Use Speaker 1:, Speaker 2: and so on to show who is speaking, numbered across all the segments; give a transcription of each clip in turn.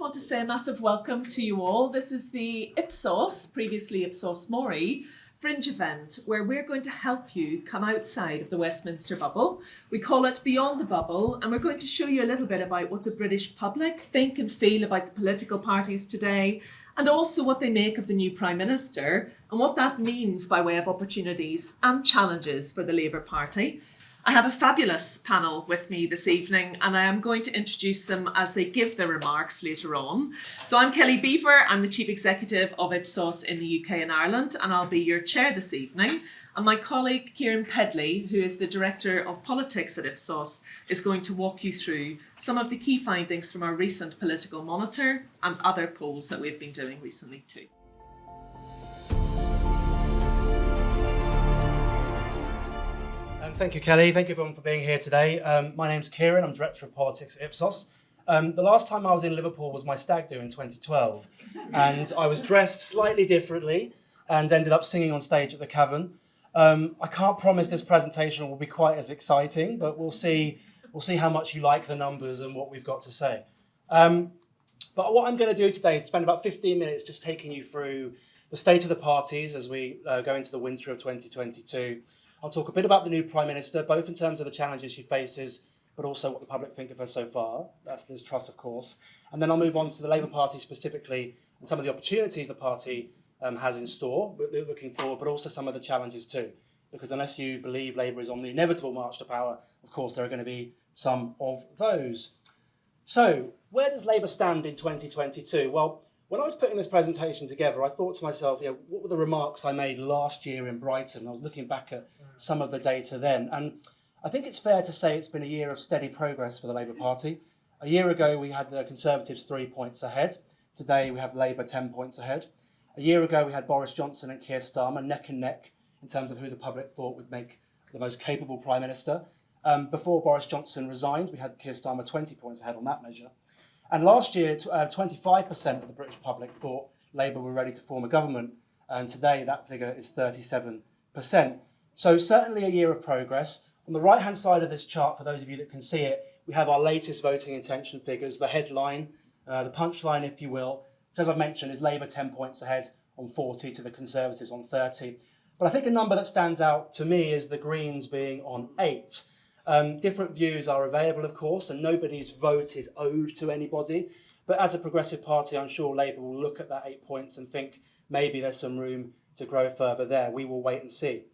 Speaker 1: want to say a massive welcome to you all. This is the Ipsos, previously Ipsos Mori, Fringe event where we're going to help you come outside of the Westminster bubble. We call it Beyond the Bubble, and we're going to show you a little bit about what the British public think and feel about the political parties today, and also what they make of the new Prime Minister and what that means by way of opportunities and challenges for the Labour Party. I have a fabulous panel with me this evening, and I am going to introduce them as they give their remarks later on. So I'm Kelly Beaver, I'm the Chief Executive of Ipsos in the UK and Ireland, and I'll be your chair this evening. And my colleague Keiran Pedley, who is the Director of Politics at Ipsos, is going to walk you through some of the key findings from our recent political monitor and other polls that we've been doing recently too.
Speaker 2: Thank you, Kelly. Thank you everyone for being here today. My name's Keiran. I'm Director of Politics at Ipsos. The last time I was in Liverpool was my stag do in 2012, and I was dressed slightly differently and ended up singing on stage at the Cavern. I can't promise this presentation will be quite as exciting, but we'll see how much you like the numbers and what we've got to say. But what I'm going to do today is spend about 15 minutes just taking you through the state of the parties as we go into the winter of 2022. I'll talk a bit about the new Prime Minister, both in terms of the challenges she faces, but also what the public think of her so far. That's Liz Truss, of course. And then I'll move on to the Labour Party specifically and some of the opportunities the party has in store, looking forward, but also some of the challenges too. Because unless you believe Labour is on the inevitable march to power, of course, there are going to be some of those. So, where does Labour stand in 2022? Well, when I was putting this presentation together, I thought to myself, what were the remarks I made last year in Brighton? I was looking back at some of the data then. And I think it's fair to say it's been a year of steady progress for the Labour Party. A year ago, we had the Conservatives 3 points ahead. Today, we have Labour 10 points ahead. A year ago, we had Boris Johnson and Keir Starmer neck and neck in terms of who the public thought would make the most capable Prime Minister. Before Boris Johnson resigned, we had Keir Starmer 20 points ahead on that measure. And last year, 25% of the British public thought Labour were ready to form a government. And today, that figure is 37%. So certainly a year of progress. On the right-hand side of this chart, for those of you that can see it, we have our latest voting intention figures, the headline, the punchline, if you will, which, as I've mentioned, is Labour 10 points ahead on 40 to the Conservatives on 30. But I think a number that stands out to me is the Greens being on 8. Different views are available, of course, and nobody's vote is owed to anybody. But as a progressive party, I'm sure Labour will look at that 8 points and think maybe there's some room to grow further there. We will wait and see.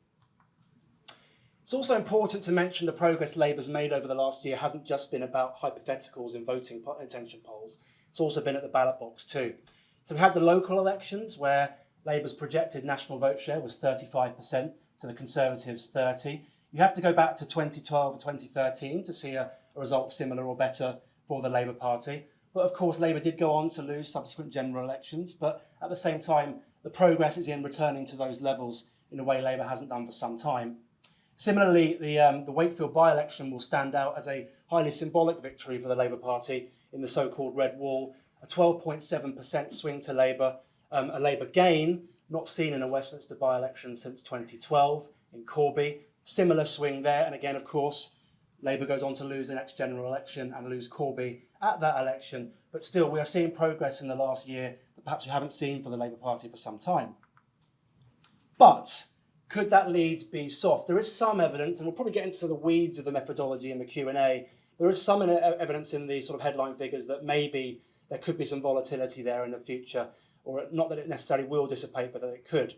Speaker 2: It's also important to mention the progress Labour's made over the last year hasn't just been about hypotheticals in voting intention polls. It's also been at the ballot box too. So we had the local elections where Labour's projected national vote share was 35% to the Conservatives 30%. You have to go back to 2012 or 2013 to see a result similar or better for the Labour Party. But of course, Labour did go on to lose subsequent general elections. But at the same time, the progress is in returning to those levels in a way Labour hasn't done for some time. Similarly, the Wakefield by-election will stand out as a highly symbolic victory for the Labour Party in the so-called Red Wall, a 12.7% swing to Labour, a Labour gain not seen in a Westminster by-election since 2012 in Corby. Similar swing there, and again, of course, Labour goes on to lose the next general election and lose Corby at that election, but still we are seeing progress in the last year that perhaps we haven't seen for the Labour Party for some time. But could that lead be soft? There is some evidence, and we'll probably get into the weeds of the methodology in the Q&A, there is some evidence in the sort of headline figures that maybe there could be some volatility there in the future, or not that it necessarily will dissipate, but that it could.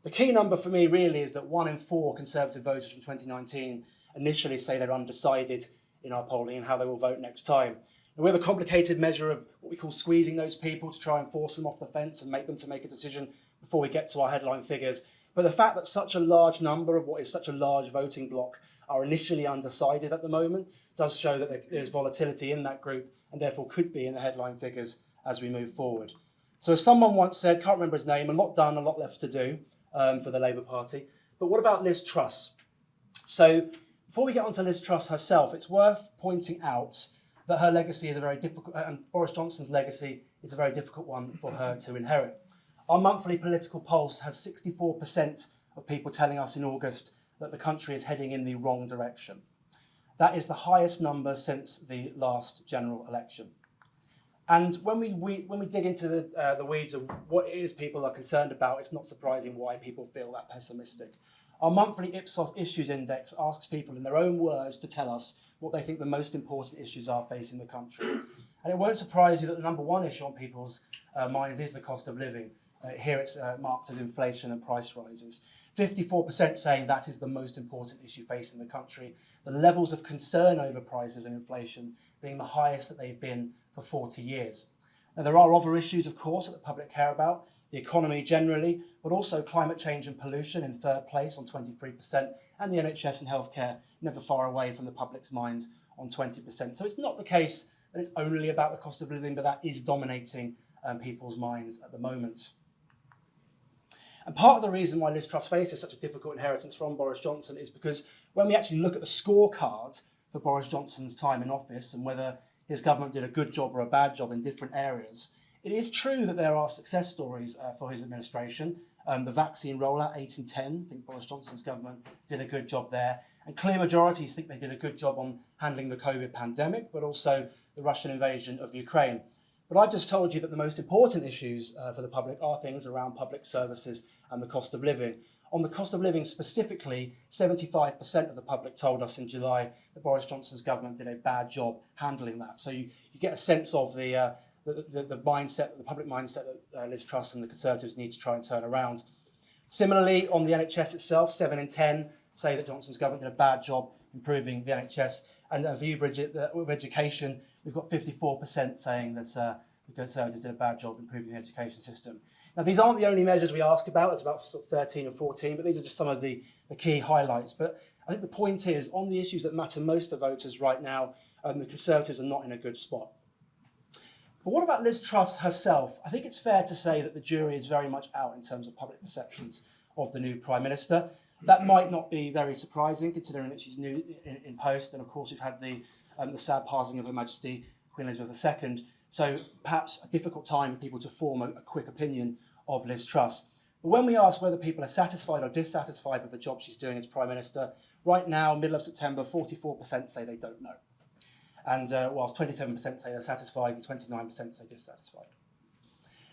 Speaker 2: The key number for me really is that 1 in 4 Conservative voters from 2019 initially say they're undecided in our polling and how they will vote next time. And we have a complicated measure of what we call squeezing those people to try and force them off the fence and make them to make a decision before we get to our headline figures. But the fact that such a large number of what is such a large voting bloc are initially undecided at the moment does show that there's volatility in that group and therefore could be in the headline figures as we move forward. So as someone once said, can't remember his name, a lot done, a lot left to do. For the Labour Party. But what about Liz Truss? So before we get on to Liz Truss herself, it's worth pointing out that her legacy is a very difficult, and Boris Johnson's legacy is a very difficult one for her to inherit. Our monthly political pulse has 64% of people telling us in August that the country is heading in the wrong direction. That is the highest number since the last general election. And when we dig into the weeds of what it is people are concerned about, it's not surprising why people feel that pessimistic. Our monthly Ipsos Issues Index asks people in their own words to tell us what they think the most important issues are facing the country. And it won't surprise you that the number one issue on people's minds is the cost of living. Here it's marked as inflation and price rises. 54% saying that is the most important issue facing the country. The levels of concern over prices and inflation being the highest that they've been for 40 years. Now, there are other issues, of course, that the public care about, the economy generally, but also climate change and pollution in third place on 23%, and the NHS and healthcare never far away from the public's minds on 20%. So it's not the case that it's only about the cost of living, but that is dominating people's minds at the moment. And part of the reason why Liz Truss faces such a difficult inheritance from Boris Johnson is because when we actually look at the scorecard for Boris Johnson's time in office and whether his government did a good job or a bad job in different areas, it is true that there are success stories for his administration. The vaccine rollout, 8 in 10, I think Boris Johnson's government did a good job there. And clear majorities think they did a good job on handling the COVID pandemic, but also the Russian invasion of Ukraine. But I've just told you that the most important issues for the public are things around public services and the cost of living. On the cost of living specifically, 75% of the public told us in July that Boris Johnson's government did a bad job handling that. So you get a sense of the mindset, the public mindset that Liz Truss and the Conservatives need to try and turn around. Similarly, on the NHS itself, 7 in 10 say that Johnson's government did a bad job improving the NHS. And for you, Bridget, with education, we've got 54% saying that the Conservatives did a bad job improving the education system. Now, these aren't the only measures we ask about. It's about sort of 13 and 14, but these are just some of the key highlights. But I think the point is, on the issues that matter most to voters right now, the Conservatives are not in a good spot. But what about Liz Truss herself? I think it's fair to say that the jury is very much out in terms of public perceptions of the new Prime Minister. That might not be very surprising, considering that she's new in post, and of course we've had the sad passing of Her Majesty Queen Elizabeth II. So perhaps a difficult time for people to form a quick opinion of Liz Truss. But when we ask whether people are satisfied or dissatisfied with the job she's doing as Prime Minister, right now, middle of September, 44% say they don't know. And whilst 27% say they're satisfied and 29% say dissatisfied.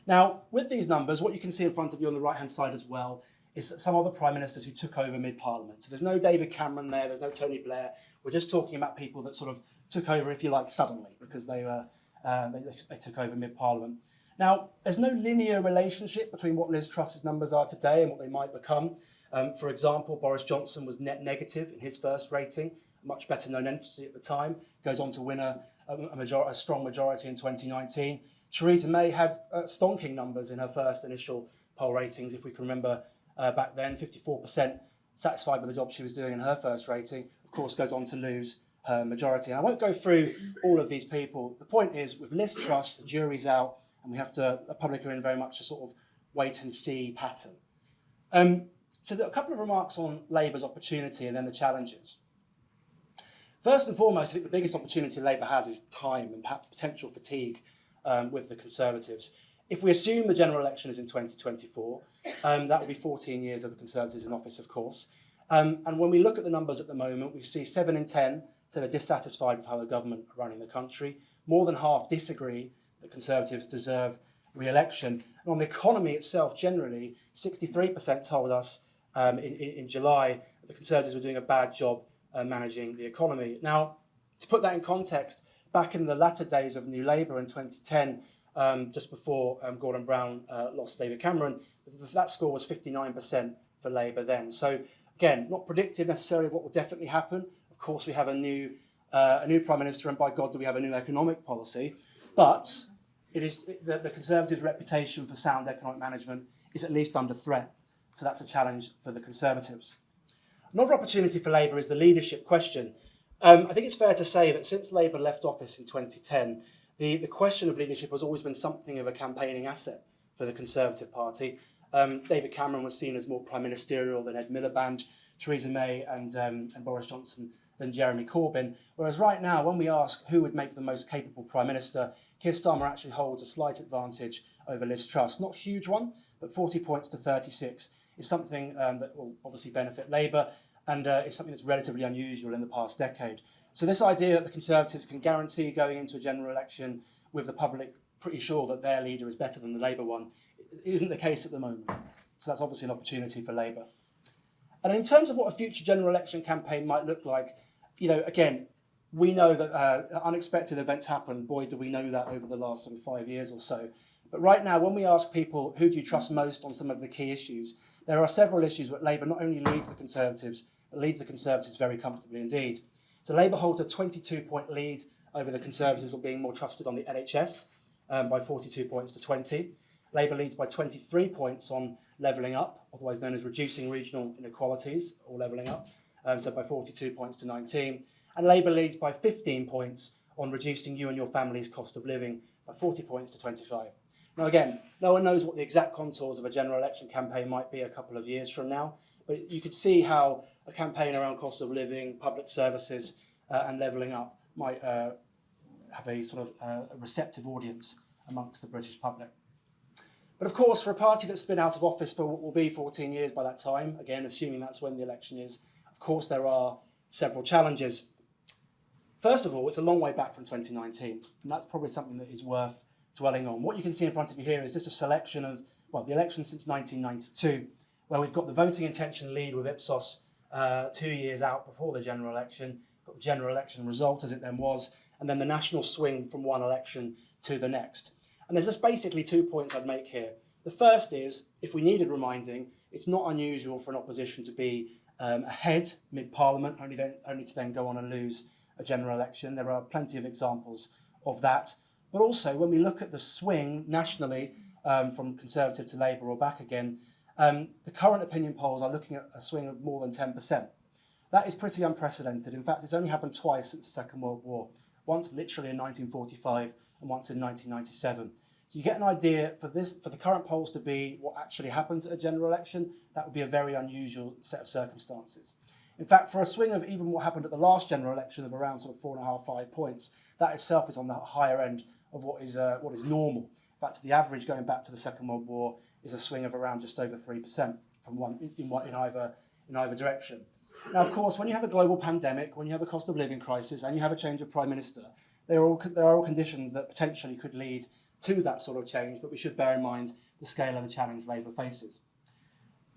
Speaker 2: Now, with these numbers, what you can see in front of you on the right-hand side as well is some other Prime Ministers who took over mid-Parliament. So there's no David Cameron there, there's no Tony Blair. We're just talking about people that sort of took over, if you like, suddenly, because they took over mid-Parliament. Now, there's no linear relationship between what Liz Truss's numbers are today and what they might become. For example, Boris Johnson was net negative in his first rating, a much better known entity at the time, goes on to win a strong majority in 2019. Theresa May had stonking numbers in her first initial poll ratings, if we can remember back then, 54% satisfied with the job she was doing in her first rating, of course goes on to lose her majority. And I won't go through all of these people. The point is, with Liz Truss, the jury's out, and the public are in very much a sort of wait and see pattern. So there are a couple of remarks on Labour's opportunity and then the challenges. First and foremost, I think the biggest opportunity Labour has is time and perhaps potential fatigue with the Conservatives. If we assume the general election is in 2024, that will be 14 years of the Conservatives in office, of course. And when we look at the numbers at the moment, we see 7 in 10 say they're dissatisfied with how the government are running the country. More than half disagree that Conservatives deserve re-election. And on the economy itself, generally, 63% told us in July that the Conservatives were doing a bad job managing the economy. Now, to put that in context, back in the latter days of New Labour in 2010, just before Gordon Brown lost David Cameron, that score was 59% for Labour then. So again, not predictive necessarily of what will definitely happen. Of course, we have a new Prime Minister, and by God, do we have a new economic policy. But it is the Conservative reputation for sound economic management is at least under threat. So that's a challenge for the Conservatives. Another opportunity for Labour is the leadership question. I think it's fair to say that since Labour left office in 2010, the question of leadership has always been something of a campaigning asset for the Conservative Party. David Cameron was seen as more prime ministerial than Ed Miliband, Theresa May and Boris Johnson than Jeremy Corbyn. Whereas right now, when we ask who would make the most capable Prime Minister, Keir Starmer actually holds a slight advantage over Liz Truss. Not a huge one, but 40 points to 36 is something that will obviously benefit Labour, and it's something that's relatively unusual in the past decade. So this idea that the Conservatives can guarantee going into a general election with the public pretty sure that their leader is better than the Labour one. It isn't the case at the moment. So that's obviously an opportunity for Labour. And in terms of what a future general election campaign might look like, again, we know that unexpected events happen. Boy, do we know that over the last sort of 5 years or so. But right now, when we ask people, who do you trust most on some of the key issues, there are several issues where Labour not only leads the Conservatives, but leads the Conservatives very comfortably indeed. So Labour holds a 22-point lead over the Conservatives on being more trusted on the NHS by 42 points to 20. Labour leads by 23 points on levelling up, otherwise known as reducing regional inequalities, or levelling up, so by 42 points to 19. And Labour leads by 15 points on reducing you and your family's cost of living by 40 points to 25. Now again, no one knows what the exact contours of a general election campaign might be a couple of years from now, but you could see how a campaign around cost of living, public services and levelling up might have a sort of a receptive audience amongst the British public. But of course, for a party that's been out of office for what will be 14 years by that time, again, assuming that's when the election is, of course there are several challenges. First of all, it's a long way back from 2019, and that's probably something that is worth dwelling on. What you can see in front of you here is just a selection of, the election since 1992, where we've got the voting intention lead with Ipsos 2 years out before the general election, got the general election result as it then was, and then the national swing from one election to the next. And there's just basically 2 points I'd make here. The first is, if we needed reminding, it's not unusual for an opposition to be ahead mid-parliament, only to then go on and lose a general election. There are plenty of examples of that. But also, when we look at the swing nationally from Conservative to Labour or back again, the current opinion polls are looking at a swing of more than 10%. That is pretty unprecedented. In fact, it's only happened twice since the Second World War. Once literally in 1945 and once in 1997. So you get an idea for the current polls to be what actually happens at a general election. That would be a very unusual set of circumstances. In fact, for a swing of even what happened at the last general election of around sort of 4.5, 5 points, that itself is on the higher end of what is normal. In fact, the average going back to the Second World War is a swing of around just over 3% from in either direction. Now, of course, when you have a global pandemic, when you have a cost of living crisis, and you have a change of prime minister, there are all conditions that potentially could lead to that sort of change, but we should bear in mind the scale of the challenge Labour faces.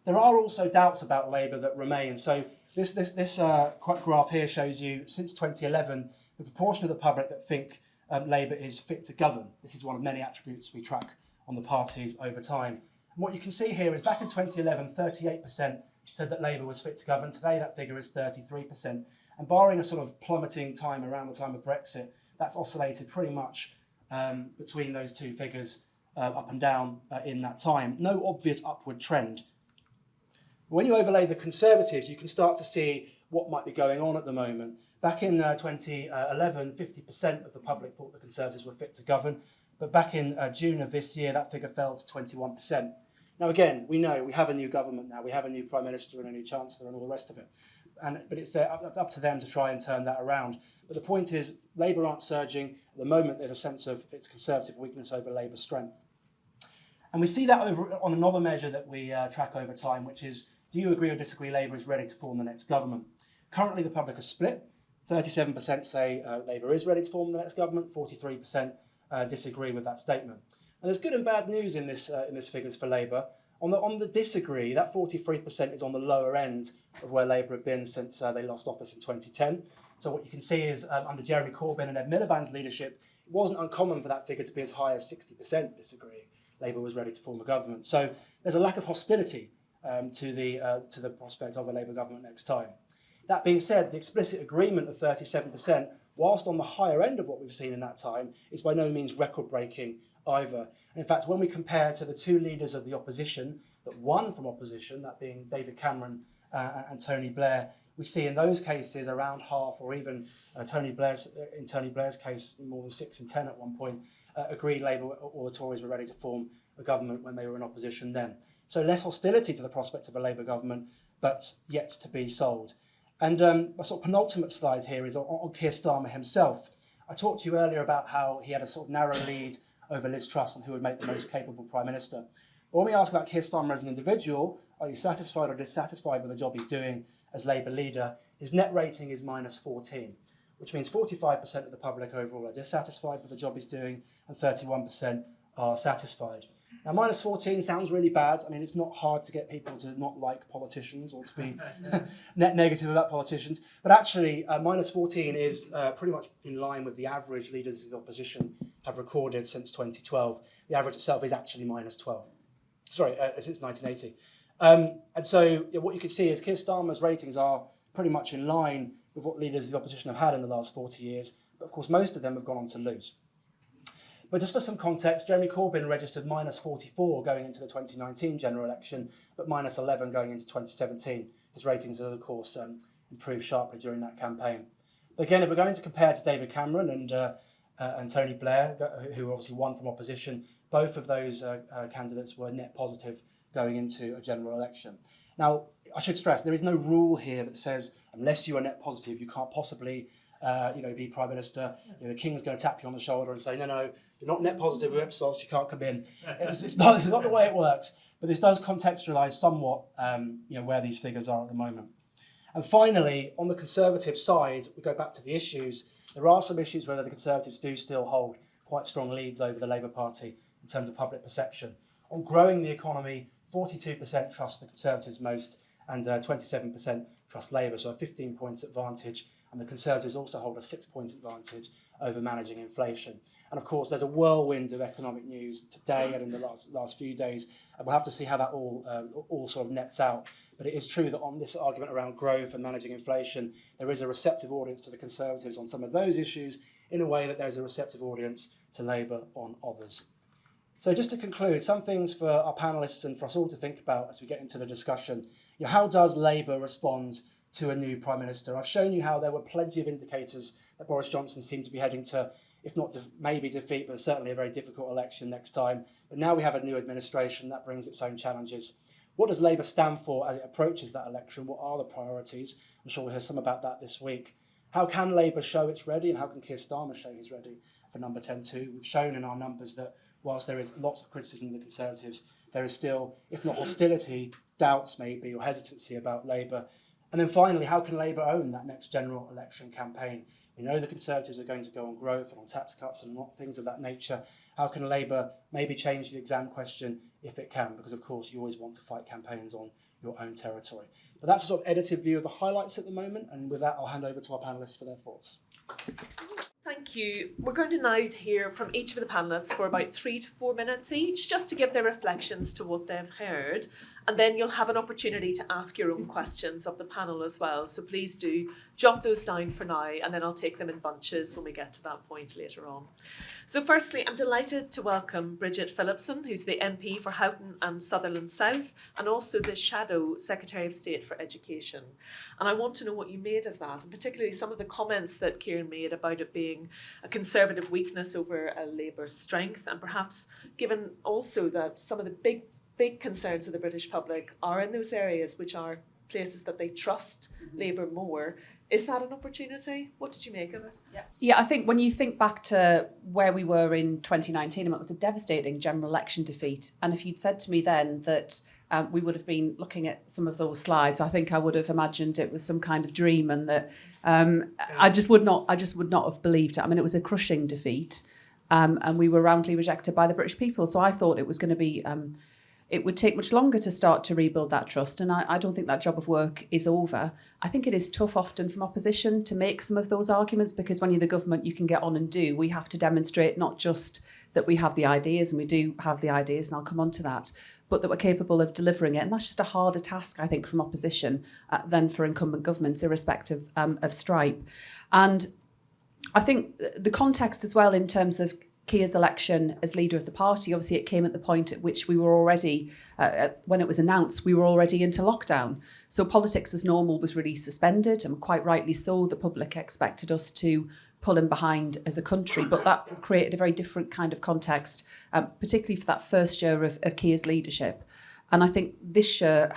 Speaker 2: There are also doubts about Labour that remain. So this graph here shows you, since 2011, the proportion of the public that think Labour is fit to govern. This is one of many attributes we track on the parties over time. And what you can see here is back in 2011, 38% said that Labour was fit to govern. Today, that figure is 33%. And barring a sort of plummeting time around the time of Brexit, that's oscillated pretty much between those two figures up and down in that time. No obvious upward trend. When you overlay the Conservatives, you can start to see what might be going on at the moment. Back in 2011, 50% of the public thought the Conservatives were fit to govern, but back in June of this year, that figure fell to 21%. Now again, we know we have a new government now, we have a new Prime Minister and a new Chancellor and all the rest of it. But it's up to them to try and turn that around. But the point is, Labour aren't surging. At the moment, there's a sense of its Conservative weakness over Labour's strength. And we see that over on another measure that we track over time, which is, do you agree or disagree Labour is ready to form the next government? Currently, the public is split. 37% say Labour is ready to form the next government. 43% disagree with that statement. And there's good and bad news in this figures for Labour. On the disagree, that 43% is on the lower end of where Labour have been since they lost office in 2010. So what you can see is under Jeremy Corbyn and Ed Miliband's leadership, it wasn't uncommon for that figure to be as high as 60% disagreeing Labour was ready to form a government. So there's a lack of hostility to the prospect of a Labour government next time. That being said, the explicit agreement of 37%, whilst on the higher end of what we've seen in that time, is by no means record-breaking either. And in fact, when we compare to the two leaders of the opposition that won from opposition, that being David Cameron and Tony Blair, we see in those cases around half, or even in Tony Blair's case, more than 6 in 10 at one point, agreed Labour or the Tories were ready to form a government when they were in opposition then. So less hostility to the prospect of a Labour government, but yet to be sold. And a sort of penultimate slide here is on Keir Starmer himself. I talked to you earlier about how he had a sort of narrow lead over Liz Truss on who would make the most capable Prime Minister. But when we ask about Keir Starmer as an individual, are you satisfied or dissatisfied with the job he's doing as Labour leader? His net rating is -14, which means 45% of the public overall are dissatisfied with the job he's doing and 31% are satisfied. Now, minus 14 sounds really bad. I mean, it's not hard to get people to not like politicians or to be net negative about politicians. But actually, minus 14 is pretty much in line with the average leaders of the opposition have recorded since 2012. The average itself is actually minus 12. Sorry, since 1980. And so what you can see is Keir Starmer's ratings are pretty much in line with what leaders of the opposition have had in the last 40 years. But of course, most of them have gone on to lose. But just for some context, Jeremy Corbyn registered minus 44 going into the 2019 general election, but minus 11 going into 2017. His ratings have, of course, improved sharply during that campaign. But again, if we're going to compare to David Cameron and Tony Blair, who obviously won from opposition, both of those candidates were net positive going into a general election. Now, I should stress, there is no rule here that says, unless you are net positive, you can't possibly be Prime Minister. The King's going to tap you on the shoulder and say, no, you're not net positive with Ipsos, you can't come in. It's not the way it works, but this does contextualise somewhat where these figures are at the moment. And finally, on the Conservative side, we go back to the issues. There are some issues where the Conservatives do still hold quite strong leads over the Labour Party in terms of public perception. On growing the economy, 42% trust the Conservatives most and 27% trust Labour, so a 15 points advantage. And the Conservatives also hold a 6 points advantage over managing inflation. And of course, there's a whirlwind of economic news today and in the last few days. And we'll have to see how that all sort of nets out. But it is true that on this argument around growth and managing inflation, there is a receptive audience to the Conservatives on some of those issues in a way that there's a receptive audience to Labour on others. So just to conclude, some things for our panellists and for us all to think about as we get into the discussion. How does Labour respond to a new Prime Minister? I've shown you how there were plenty of indicators that Boris Johnson seemed to be heading to, if not maybe defeat, but certainly a very difficult election next time. But now we have a new administration that brings its own challenges. What does Labour stand for as it approaches that election? What are the priorities? I'm sure we'll hear some about that this week. How can Labour show it's ready, and how can Keir Starmer show he's ready for number 10 too? We've shown in our numbers that whilst there is lots of criticism of the Conservatives, there is still, if not hostility, doubts maybe, or hesitancy about Labour. And then finally, how can Labour own that next general election campaign? We know the Conservatives are going to go on growth and on tax cuts and things of that nature. How can Labour maybe change the exam question if it can? Because, of course, you always want to fight campaigns on your own territory. But that's a sort of edited view of the highlights at the moment. And with that, I'll hand over to our panellists for their thoughts.
Speaker 1: Thank you. We're going to now hear from each of the panellists for about 3 to 4 minutes each, just to give their reflections to what they've heard. And then you'll have an opportunity to ask your own questions of the panel as well. So please do jot those down for now, and then I'll take them in bunches when we get to that point later on. So firstly, I'm delighted to welcome Bridget Phillipson, who's the MP for Houghton and Sunderland South, and also the Shadow Secretary of State for Education. And I want to know what you made of that, and particularly some of the comments that Keiran made about it being a Conservative weakness over a Labour strength, and perhaps given also that some of the big concerns of the British public are in those areas which are places that they trust Labour more. Is that an opportunity? What did you make of it?
Speaker 3: Yeah, I think when you think back to where we were in 2019, it was a devastating general election defeat. And if you'd said to me then that we would have been looking at some of those slides, I think I would have imagined it was some kind of dream, and that I just would not have believed it. I mean, it was a crushing defeat, and we were roundly rejected by the British people. So I thought it was going to be it would take much longer to start to rebuild that trust. And I don't think that job of work is over. I think it is tough often from opposition to make some of those arguments, because when you're the government, you can get on and do. We have to demonstrate not just that we have the ideas, and we do have the ideas, and I'll come on to that, but that we're capable of delivering it. And that's just a harder task, I think, from opposition than for incumbent governments, irrespective of stripe. And I think the context as well in terms of Keir's election as leader of the party, obviously it came at the point at which we were already, when it was announced, we were already into lockdown. So politics as normal was really suspended, and quite rightly so. The public expected us to pull in behind as a country, but that created a very different kind of context, particularly for that first year of Keir's leadership. And I think this year,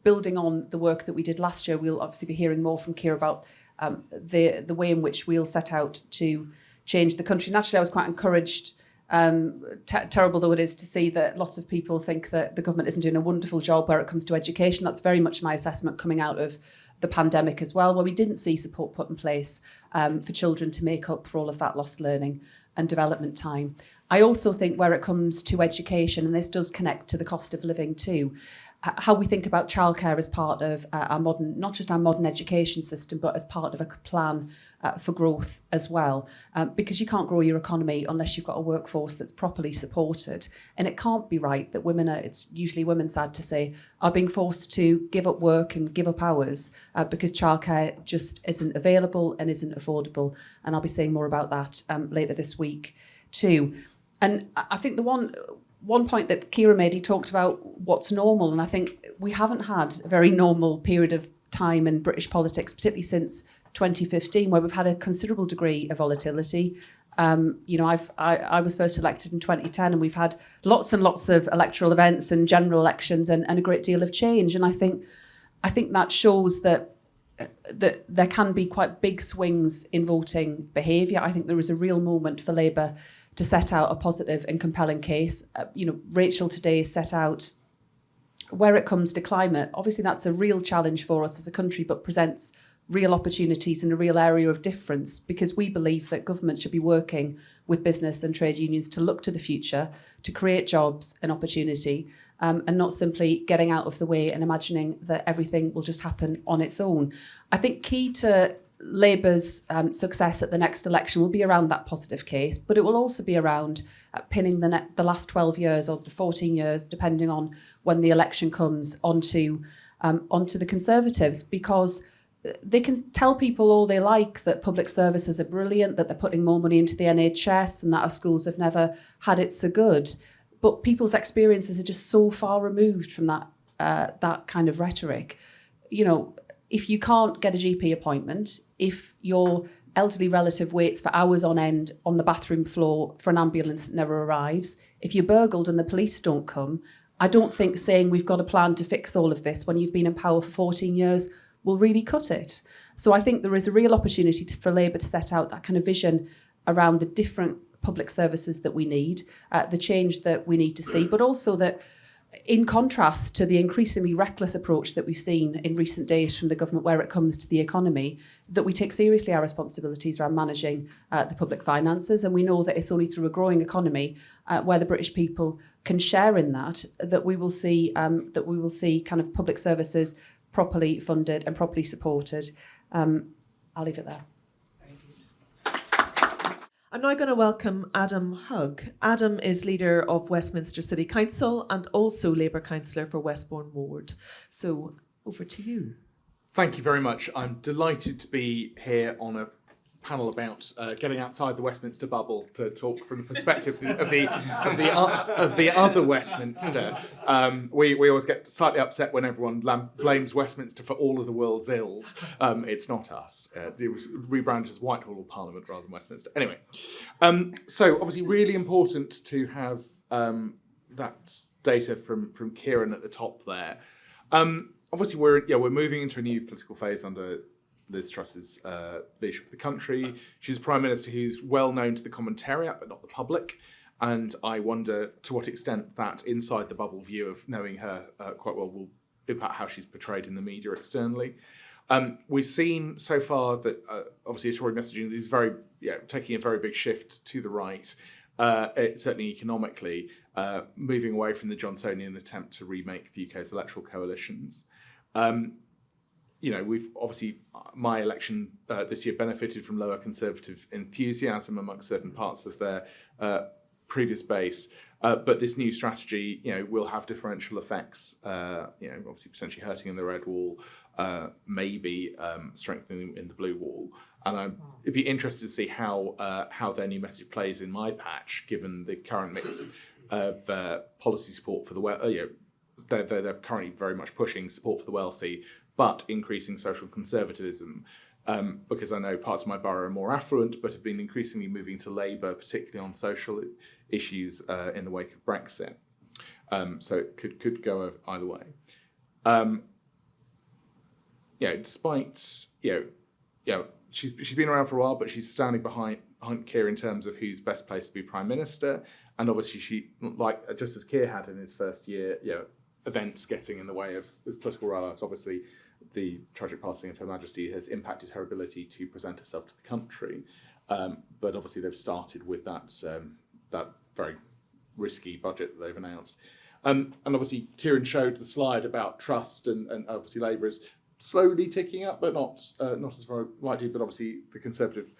Speaker 3: building on the work that we did last year, we'll obviously be hearing more from Keir about the way in which we'll set out to change the country. Naturally, I was quite encouraged, terrible though it is, to see that lots of people think that the government isn't doing a wonderful job where it comes to education. That's very much my assessment coming out of the pandemic as well, where we didn't see support put in place for children to make up for all of that lost learning and development time. I also think where it comes to education, and this does connect to the cost of living too, how we think about childcare as part of our modern, not just our modern education system, but as part of a plan for growth as well. Because you can't grow your economy unless you've got a workforce that's properly supported. And it can't be right that women are, it's usually women, sad to say, are being forced to give up work and give up hours because childcare just isn't available and isn't affordable. And I'll be saying more about that later this week too. And I think the one point that Keiran made, he talked about what's normal, and I think we haven't had a very normal period of time in British politics, particularly since 2015, where we've had a considerable degree of volatility. I was first elected in 2010, and we've had lots and lots of electoral events and general elections and a great deal of change. And I think that shows that there can be quite big swings in voting behaviour. I think there is a real moment for Labour to set out a positive and compelling case. Rachel today set out where it comes to climate. Obviously, that's a real challenge for us as a country, but presents real opportunities and a real area of difference, because we believe that government should be working with business and trade unions to look to the future, to create jobs and opportunity, and not simply getting out of the way and imagining that everything will just happen on its own. I think key to Labour's success at the next election will be around that positive case, but it will also be around pinning the last 12 years or the 14 years, depending on when the election comes, onto the Conservatives, because they can tell people all they like that public services are brilliant, that they're putting more money into the NHS and that our schools have never had it so good. But people's experiences are just so far removed from that kind of rhetoric. If you can't get a GP appointment, if your elderly relative waits for hours on end on the bathroom floor for an ambulance that never arrives, if you're burgled and the police don't come, I don't think saying we've got a plan to fix all of this when you've been in power for 14 years will really cut it. So I think there is a real opportunity for Labour to set out that kind of vision around the different public services that we need, the change that we need to see, but also that, in contrast to the increasingly reckless approach that we've seen in recent days from the government where it comes to the economy, that we take seriously our responsibilities around managing the public finances. And we know that it's only through a growing economy where the British people can share in that we will see kind of public services properly funded and properly supported. I'll leave it there.
Speaker 1: I'm now going to welcome Adam Hugg. Adam is leader of Westminster City Council and also Labour councillor for Westbourne Ward. So over to you.
Speaker 4: Thank you very much. I'm delighted to be here on a panel about getting outside the Westminster bubble to talk from the perspective of the other Westminster. We always get slightly upset when everyone blames Westminster for all of the world's ills. It's not us. It was rebranded as Whitehall or Parliament rather than Westminster. Anyway, so obviously really important to have that data from Keiran at the top there. Obviously we're moving into a new political phase under Liz Truss's leadership of the country. She's a Prime Minister who's well known to the commentariat, but not the public. And I wonder to what extent that inside the bubble view of knowing her quite well will impact how she's portrayed in the media externally. We've seen so far that obviously Tory messaging is taking a very big shift to the right, certainly economically, moving away from the Johnsonian attempt to remake the UK's electoral coalitions. We've obviously, my election this year benefited from lower Conservative enthusiasm amongst certain parts of their previous base. But this new strategy, will have differential effects, obviously potentially hurting in the red wall, maybe strengthening in the blue wall. And it'd be interested to see how their new message plays in my patch, given the current mix of policy support for the they're currently very much pushing support for the wealthy, but increasing social conservatism, because I know parts of my borough are more affluent, but have been increasingly moving to Labour, particularly on social issues in the wake of Brexit. So it could go either way. Despite she's been around for a while, but she's standing behind Keir in terms of who's best placed to be Prime Minister, and obviously she, like just as Keir had in his first year, events getting in the way of the political rollout. Obviously, the tragic passing of Her Majesty has impacted her ability to present herself to the country. But obviously they've started with that very risky budget that they've announced. And obviously Keiran showed the slide about trust, and obviously Labour is slowly ticking up, but not as far rightly. But obviously the Conservative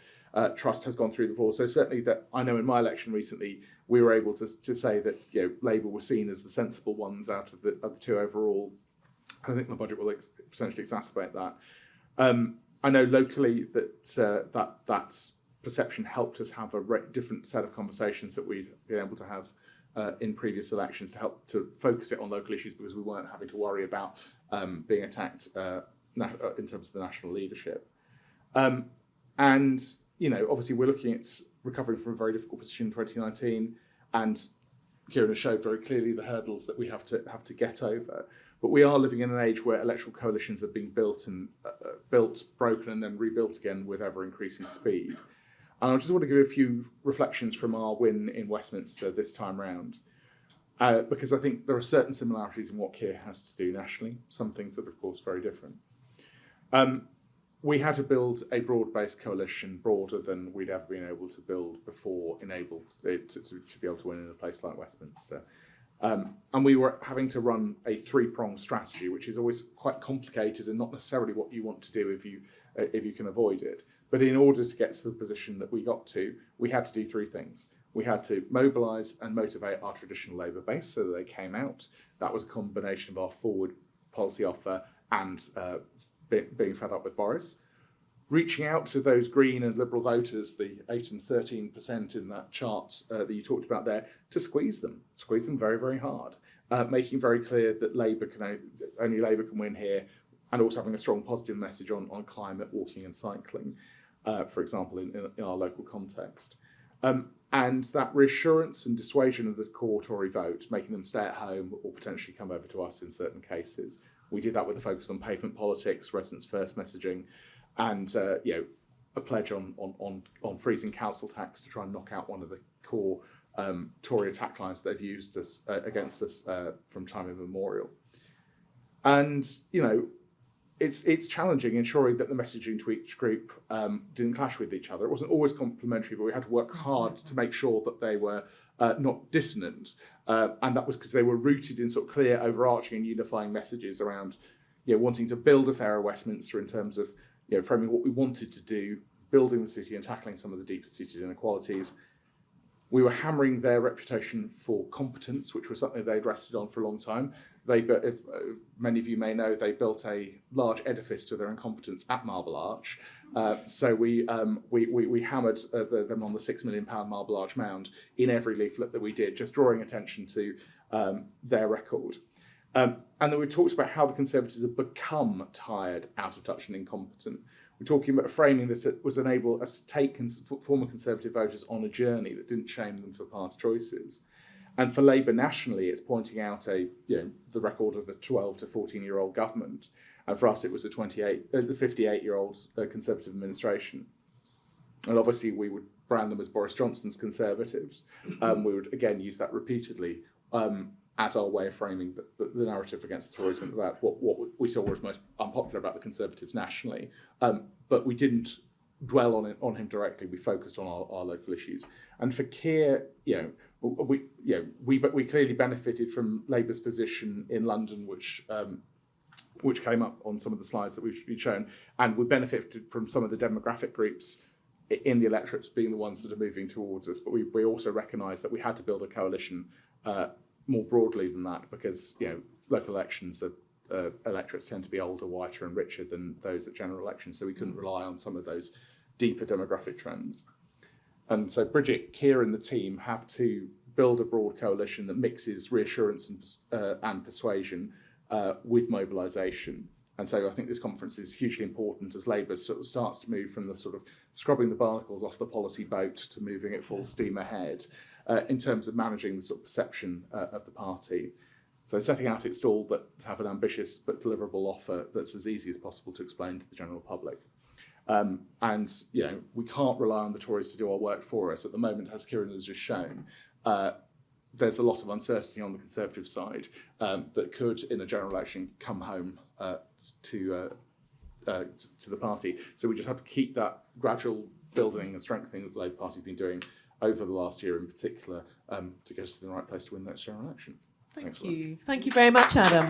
Speaker 4: trust has gone through the floor. So certainly that I know in my election recently we were able to say that Labour were seen as the sensible ones out of the two overall. I think the budget will potentially exacerbate that. I know locally that perception helped us have a different set of conversations that we'd been able to have in previous elections to help to focus it on local issues, because we weren't having to worry about being attacked in terms of the national leadership. And obviously we're looking at recovering from a very difficult position in 2019, and Keiran has showed very clearly the hurdles that we have to get over. But we are living in an age where electoral coalitions are being built, broken, and then rebuilt again with ever increasing speed. And I just want to give a few reflections from our win in Westminster this time round, because I think there are certain similarities in what Keir has to do nationally. Some things that are, of course, very different. We had to build a broad-based coalition, broader than we'd ever been able to build before, enabled to be able to win in a place like Westminster. And we were having to run a three-pronged strategy, which is always quite complicated and not necessarily what you want to do if you can avoid it. But in order to get to the position that we got to, we had to do three things. We had to mobilise and motivate our traditional Labour base so that they came out. That was a combination of our forward policy offer and being fed up with Boris. Reaching out to those Green and Liberal voters, the 8 and 13% in that chart that you talked about there, to squeeze them very, very hard, making very clear that only Labour can win here, and also having a strong positive message on climate, walking and cycling, for example, in our local context. And that reassurance and dissuasion of the core Tory vote, making them stay at home or potentially come over to us in certain cases. We did that with a focus on pavement politics, residents first messaging, and a pledge on freezing council tax to try and knock out one of the core Tory attack lines that they've used against us from time immemorial. And it's challenging ensuring that the messaging to each group didn't clash with each other. It wasn't always complementary, but we had to work hard to make sure that they were not dissonant, and that was because they were rooted in sort of clear, overarching and unifying messages around wanting to build a fairer Westminster in terms of framing what we wanted to do, building the city and tackling some of the deeper seated inequalities. We were hammering their reputation for competence, which was something they'd rested on for a long time. If many of you may know, they built a large edifice to their incompetence at Marble Arch. So we hammered them on the £6 million Marble Arch mound in every leaflet that we did, just drawing attention to their record. And then we talked about how the Conservatives have become tired, out of touch and incompetent. We're talking about a framing that was enable us to take former Conservative voters on a journey that didn't shame them for past choices. And for Labour nationally, it's pointing out the record of the 12 to 14-year-old government. And for us, it was the 58-year-old Conservative administration. And obviously, we would brand them as Boris Johnson's Conservatives. We would, again, use that repeatedly as our way of framing the narrative against the Tories and about what we saw was most unpopular about the Conservatives nationally. But we didn't dwell on him directly. We focused on our local issues. And for Keir, we clearly benefited from Labour's position in London, which came up on some of the slides that we've shown, and we benefited from some of the demographic groups in the electorates being the ones that are moving towards us. But we also recognised that we had to build a coalition more broadly than that, because local elections electorates tend to be older, whiter and richer than those at general elections, so we couldn't rely on some of those deeper demographic trends. And so Bridget, Keir and the team have to build a broad coalition that mixes reassurance and persuasion with mobilisation. And so I think this conference is hugely important as Labour sort of starts to move from the sort of scrubbing the barnacles off the policy boat to moving it full steam ahead in terms of managing the sort of perception of the party. So setting out its stall, but to have an ambitious but deliverable offer that's as easy as possible to explain to the general public. And we can't rely on the Tories to do our work for us. At the moment, as Keiran has just shown, there's a lot of uncertainty on the Conservative side that could, in a general election, come home to the party. So we just have to keep that gradual building and strengthening that the Labour Party's been doing over the last year in particular to get us to the right place to win the next general election.
Speaker 1: Thank you. Thank you very much, Adam.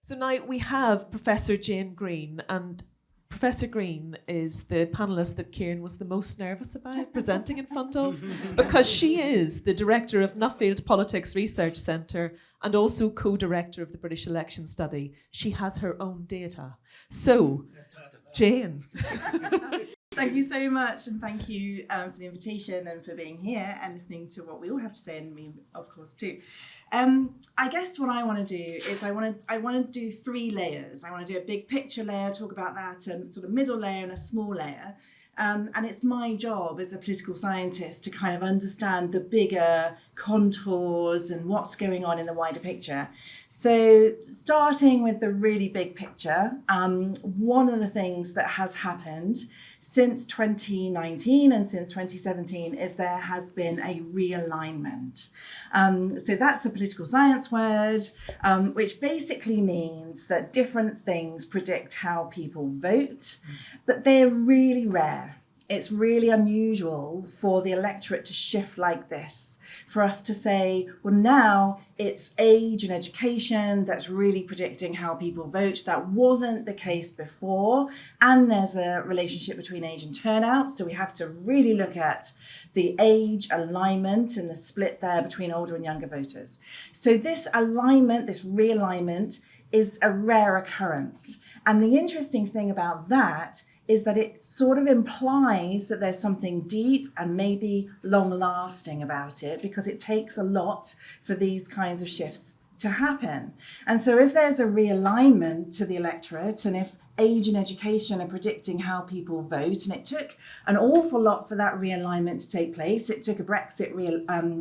Speaker 1: So now we have Professor Jane Green, and Professor Green is the panellist that Keiran was the most nervous about presenting in front of, because she is the director of Nuffield Politics Research Centre and also co-director of the British Election Study. She has her own data. So, Jane.
Speaker 5: Thank you so much, and thank you for the invitation and for being here and listening to what we all have to say, and me, of course, too. I guess what I want to do is I want to do 3 layers. I want to do a big picture layer, talk about that, and sort of middle layer and a small layer. And it's my job as a political scientist to kind of understand the bigger contours and what's going on in the wider picture. So starting with the really big picture, one of the things that has happened since 2019 and since 2017 is there has been a realignment. So that's a political science word, which basically means that different things predict how people vote, but they're really rare. It's really unusual for the electorate to shift like this, for us to say, well, now it's age and education that's really predicting how people vote. That wasn't the case before. And there's a relationship between age and turnout. So we have to really look at the age alignment and the split there between older and younger voters. So this alignment, this realignment, is a rare occurrence. And the interesting thing about that is that it sort of implies that there's something deep and maybe long-lasting about it, because it takes a lot for these kinds of shifts to happen. And so if there's a realignment to the electorate, and if age and education are predicting how people vote, and it took an awful lot for that realignment to take place. It took a Brexit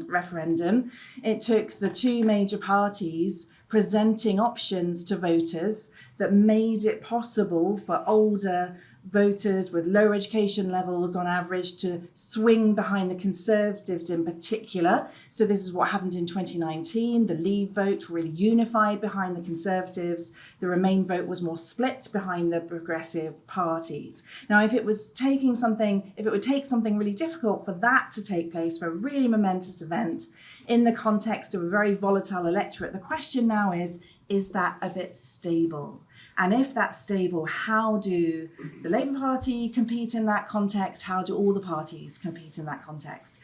Speaker 5: referendum. It took the 2 major parties presenting options to voters that made it possible for older voters with lower education levels on average to swing behind the Conservatives in particular. So this is what happened in 2019. The Leave vote really unified behind the Conservatives. The Remain vote was more split behind the progressive parties. Now, if it would take something really difficult for that to take place, for a really momentous event in the context of a very volatile electorate, the question now is that a bit stable? And if that's stable, how do the Labour Party compete in that context? How do all the parties compete in that context?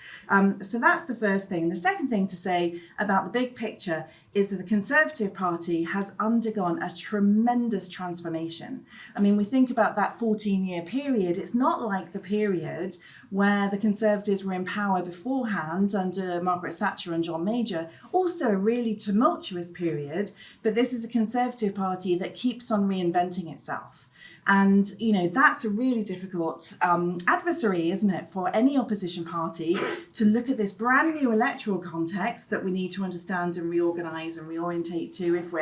Speaker 5: So that's the first thing. The second thing to say about the big picture is that the Conservative Party has undergone a tremendous transformation. I mean, we think about that 14-year period. It's not like the period where the Conservatives were in power beforehand under Margaret Thatcher and John Major. Also a really tumultuous period, but this is a Conservative Party that keeps on reinventing itself. And, that's a really difficult adversary, isn't it, for any opposition party to look at this brand new electoral context that we need to understand and reorganise and reorientate to if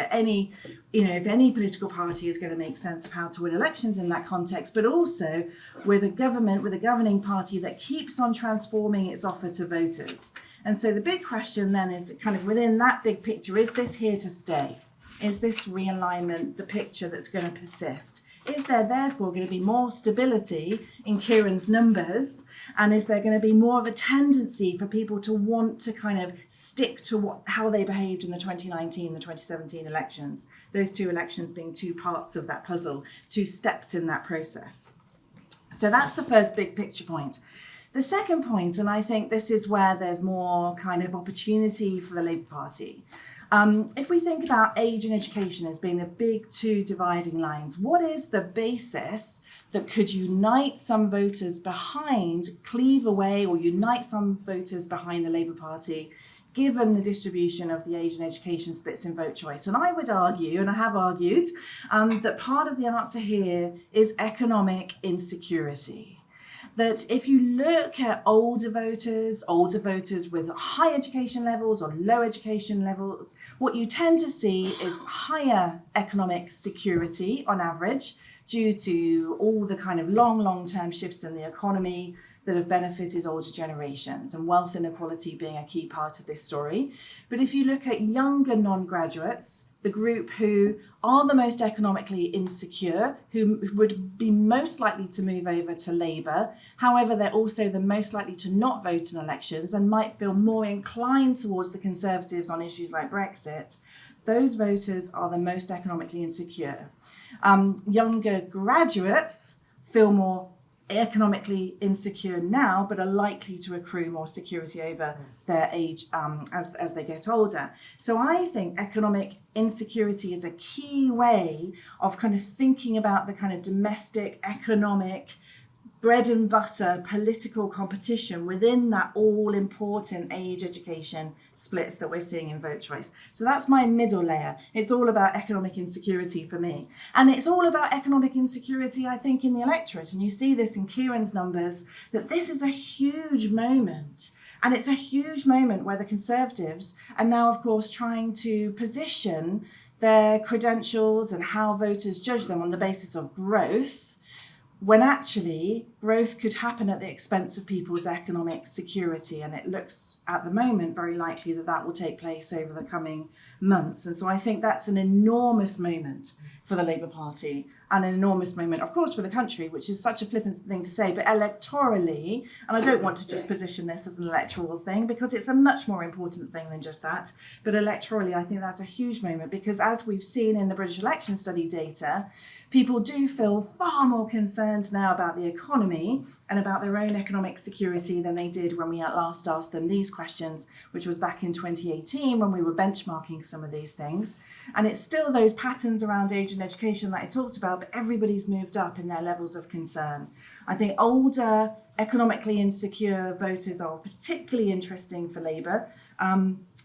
Speaker 5: any political party is going to make sense of how to win elections in that context, but also with a government, with a governing party that keeps on transforming its offer to voters. And so the big question then is kind of within that big picture, is this here to stay? Is this realignment the picture that's going to persist? Is there therefore going to be more stability in Keiran's numbers? And is there going to be more of a tendency for people to want to kind of stick to how they behaved in the 2019, the 2017 elections? Those 2 elections being 2 parts of that puzzle, 2 steps in that process. So that's the first big picture point. The second point, and I think this is where there's more kind of opportunity for the Labour Party. If we think about age and education as being the big 2 dividing lines, what is the basis that could unite some voters behind, cleave away or unite some voters behind the Labour Party, given the distribution of the age and education splits in vote choice? And I would argue, and I have argued, that part of the answer here is economic insecurity. That if you look at older voters with high education levels or low education levels, what you tend to see is higher economic security on average due to all the kind of long-term shifts in the economy, that have benefited older generations, and wealth inequality being a key part of this story. But if you look at younger non-graduates, the group who are the most economically insecure, who would be most likely to move over to Labour, however, they're also the most likely to not vote in elections and might feel more inclined towards the Conservatives on issues like Brexit, those voters are the most economically insecure. Younger graduates feel more economically insecure now, but are likely to accrue more security over their age as they get older. So I think economic insecurity is a key way of kind of thinking about the kind of domestic economic bread and butter political competition within that all-important age education splits that we're seeing in vote choice. So that's my middle layer. It's all about economic insecurity for me. And it's all about economic insecurity, I think, in the electorate. And you see this in Keiran's numbers, that this is a huge moment. And it's a huge moment where the Conservatives are now, of course, trying to position their credentials and how voters judge them on the basis of growth, when actually growth could happen at the expense of people's economic security. And it looks at the moment very likely that that will take place over the coming months. And so I think that's an enormous moment for the Labour Party, and an enormous moment, of course, for the country, which is such a flippant thing to say, but electorally, and I don't want to just position this as an electoral thing, because it's a much more important thing than just that, but electorally, I think that's a huge moment, because as we've seen in the British election study data, people do feel far more concerned now about the economy and about their own economic security than they did when we last asked them these questions, which was back in 2018 when we were benchmarking some of these things. And it's still those patterns around age and education that I talked about, but everybody's moved up in their levels of concern. I think older, economically insecure voters are particularly interesting for Labour,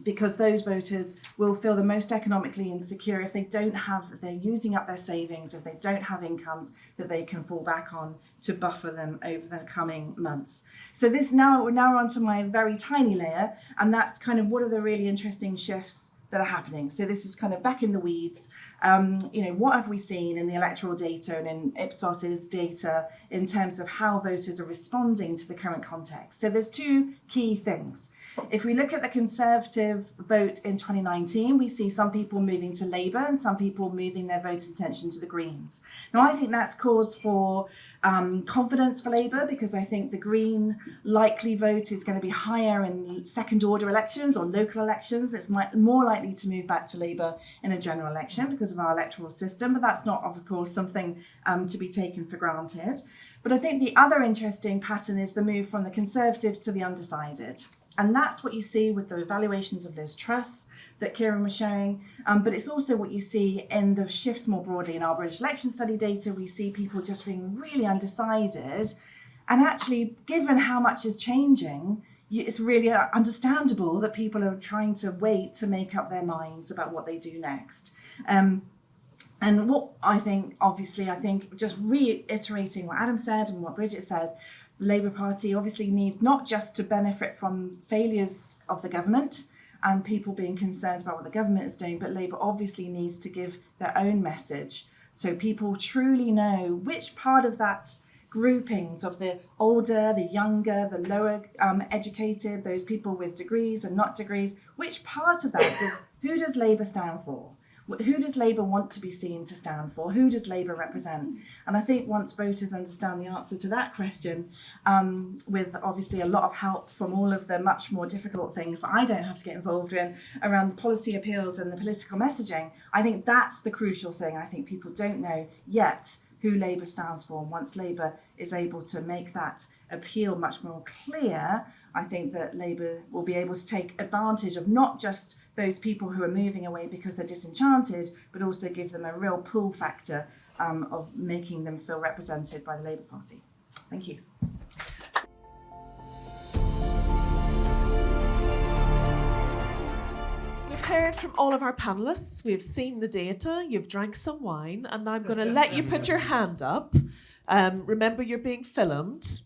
Speaker 5: because those voters will feel the most economically insecure if they're using up their savings, if they don't have incomes that they can fall back on to buffer them over the coming months. So we're now onto my very tiny layer, and that's kind of what are the really interesting shifts that are happening. So this is kind of back in the weeds. What have we seen in the electoral data and in Ipsos's data in terms of how voters are responding to the current context? So there's two key things. If we look at the Conservative vote in 2019, we see some people moving to Labour and some people moving their vote intention to the Greens. Now, I think that's cause for confidence for Labour, because I think the Green likely vote is going to be higher in second order elections or local elections. It's more likely to move back to Labour in a general election because of our electoral system, but that's not, of course, something to be taken for granted. But I think the other interesting pattern is the move from the Conservatives to the undecided. And that's what you see with the evaluations of Liz Truss that Keiran was showing, but it's also what you see in the shifts more broadly in our British election study data. We see people just being really undecided, and actually, given how much is changing, it's really understandable that people are trying to wait to make up their minds about what they do next. And what I think, just reiterating what Adam said and what Bridget said, the Labour Party obviously needs not just to benefit from failures of the government and people being concerned about what the government is doing, but Labour obviously needs to give their own message so people truly know which part of that groupings of the older, the younger, the lower educated, those people with degrees and not degrees, which part of that who does Labour stand for? Who does Labour want to be seen to stand for? Who does Labour represent? And I think once voters understand the answer to that question, with obviously a lot of help from all of the much more difficult things that I don't have to get involved in around the policy appeals and the political messaging, I think that's the crucial thing. I think people don't know yet who Labour stands for. And once Labour is able to make that appeal much more clear, I think that Labour will be able to take advantage of not just those people who are moving away because they're disenchanted, but also give them a real pull factor of making them feel represented by the Labour Party. Thank you.
Speaker 1: We've heard from all of our panellists. We've seen the data. You've drank some wine, and I'm going to let you put your hand up. Remember, you're being filmed.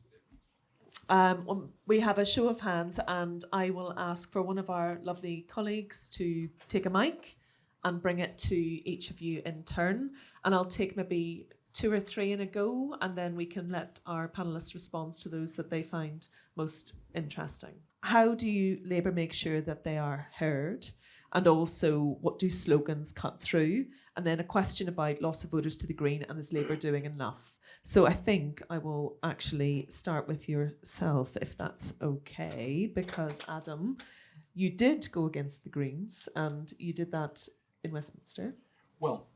Speaker 1: We have a show of hands, and I will ask for one of our lovely colleagues to take a mic and bring it to each of you in turn. And I'll take maybe 2 or 3 in a go, and then we can let our panellists respond to those that they find most interesting. How do Labour make sure that they are heard? And also, what do slogans cut through? And then a question about loss of voters to the Green, and is Labour doing enough? So I think I will actually start with yourself, if that's okay, because Adam, you did go against the Greens, and you did that in Westminster.
Speaker 4: Well,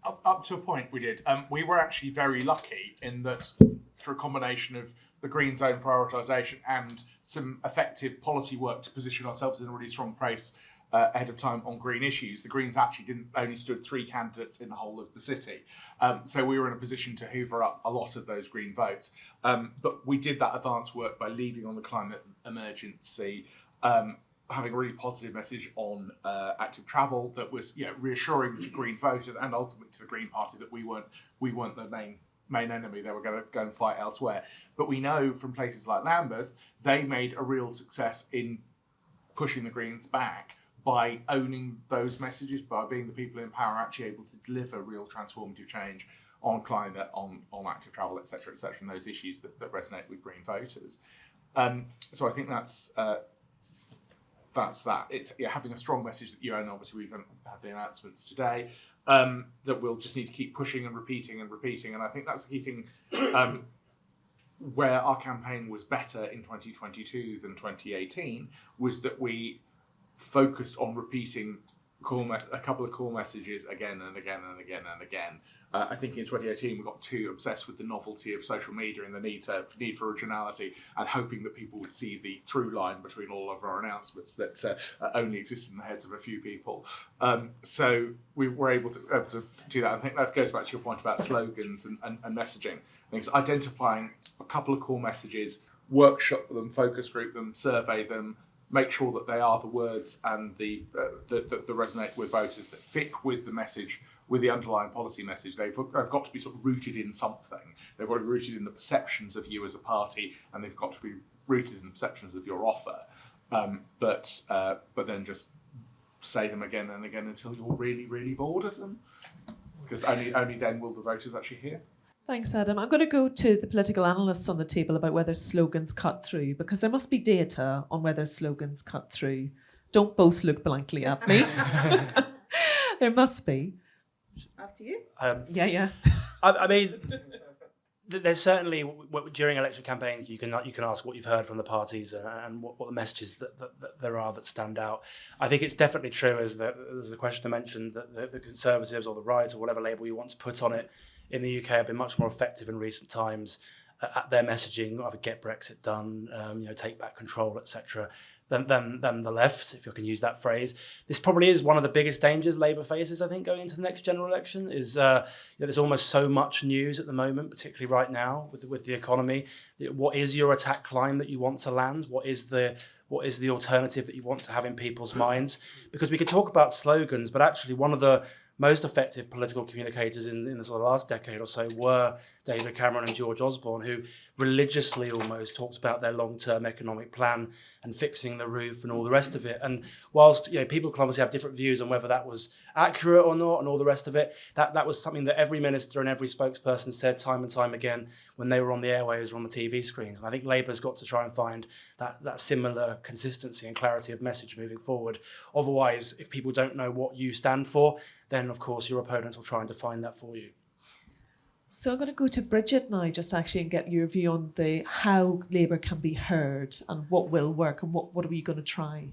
Speaker 4: up to a point we did. We were actually very lucky in that through a combination of the Greens' own prioritisation and some effective policy work to position ourselves in a really strong place ahead of time on green issues. The Greens actually only stood 3 candidates in the whole of the city. So we were in a position to hoover up a lot of those Green votes. But we did that advance work by leading on the climate emergency, having a really positive message on active travel that was reassuring to Green voters and ultimately to the Green Party that we weren't the main enemy. They were going to go and fight elsewhere. But we know from places like Lambeth, they made a real success in pushing the Greens back by owning those messages, by being the people in power actually able to deliver real transformative change on climate, on active travel, etc., and those issues that resonate with Green voters. So I think that's that. It's having a strong message that you own. Obviously, we've had the announcements today that we'll just need to keep pushing and repeating. And I think that's the key thing. Where our campaign was better in 2022 than 2018 was that we focused on repeating a couple of core messages again and again and again and again. I think in 2018 we got too obsessed with the novelty of social media and the need for originality, and hoping that people would see the through line between all of our announcements that only existed in the heads of a few people. So we were able to do that. I think that goes back to your point about slogans and messaging. I think it's identifying a couple of core messages, workshop them, focus group them, survey them, make sure that they are the words and that resonate with voters, that fit with the message, with the underlying policy message. They've got to be sort of rooted in something. They've got to be rooted in the perceptions of you as a party, and they've got to be rooted in the perceptions of your offer. But then just say them again and again until you're really, really bored of them, because only then will the voters actually hear.
Speaker 1: Thanks, Adam. I'm going to go to the political analysts on the table about whether slogans cut through, because there must be data on whether slogans cut through. Don't both look blankly at me. There must be.
Speaker 5: Up to you.
Speaker 1: Yeah.
Speaker 2: I mean, there's certainly during election campaigns you can ask what you've heard from the parties and what the messages that there are that stand out. I think it's definitely true, as the questioner mentioned, that the Conservatives or the right or whatever label you want to put on it in the UK have been much more effective in recent times at their messaging, either get Brexit done, take back control, etc., than the left, if you can use that phrase. This probably is one of the biggest dangers Labour faces, I think, going into the next general election, is there's almost so much news at the moment, particularly right now with the economy. What is your attack line that you want to land? What is the alternative that you want to have in people's minds? Because we could talk about slogans, but actually one of the most effective political communicators in the sort of last decade or so were David Cameron and George Osborne, who religiously almost talked about their long-term economic plan and fixing the roof and all the rest of it. And whilst people can obviously have different views on whether that was accurate or not and all the rest of it, that was something that every minister and every spokesperson said time and time again when they were on the airwaves or on the TV screens. And I think Labour's got to try and find that similar consistency and clarity of message moving forward. Otherwise, if people don't know what you stand for, then of course your opponents will try and define that for you.
Speaker 1: So I'm going to go to Bridget now, just actually and get your view on how Labour can be heard and what will work and what are we going to try?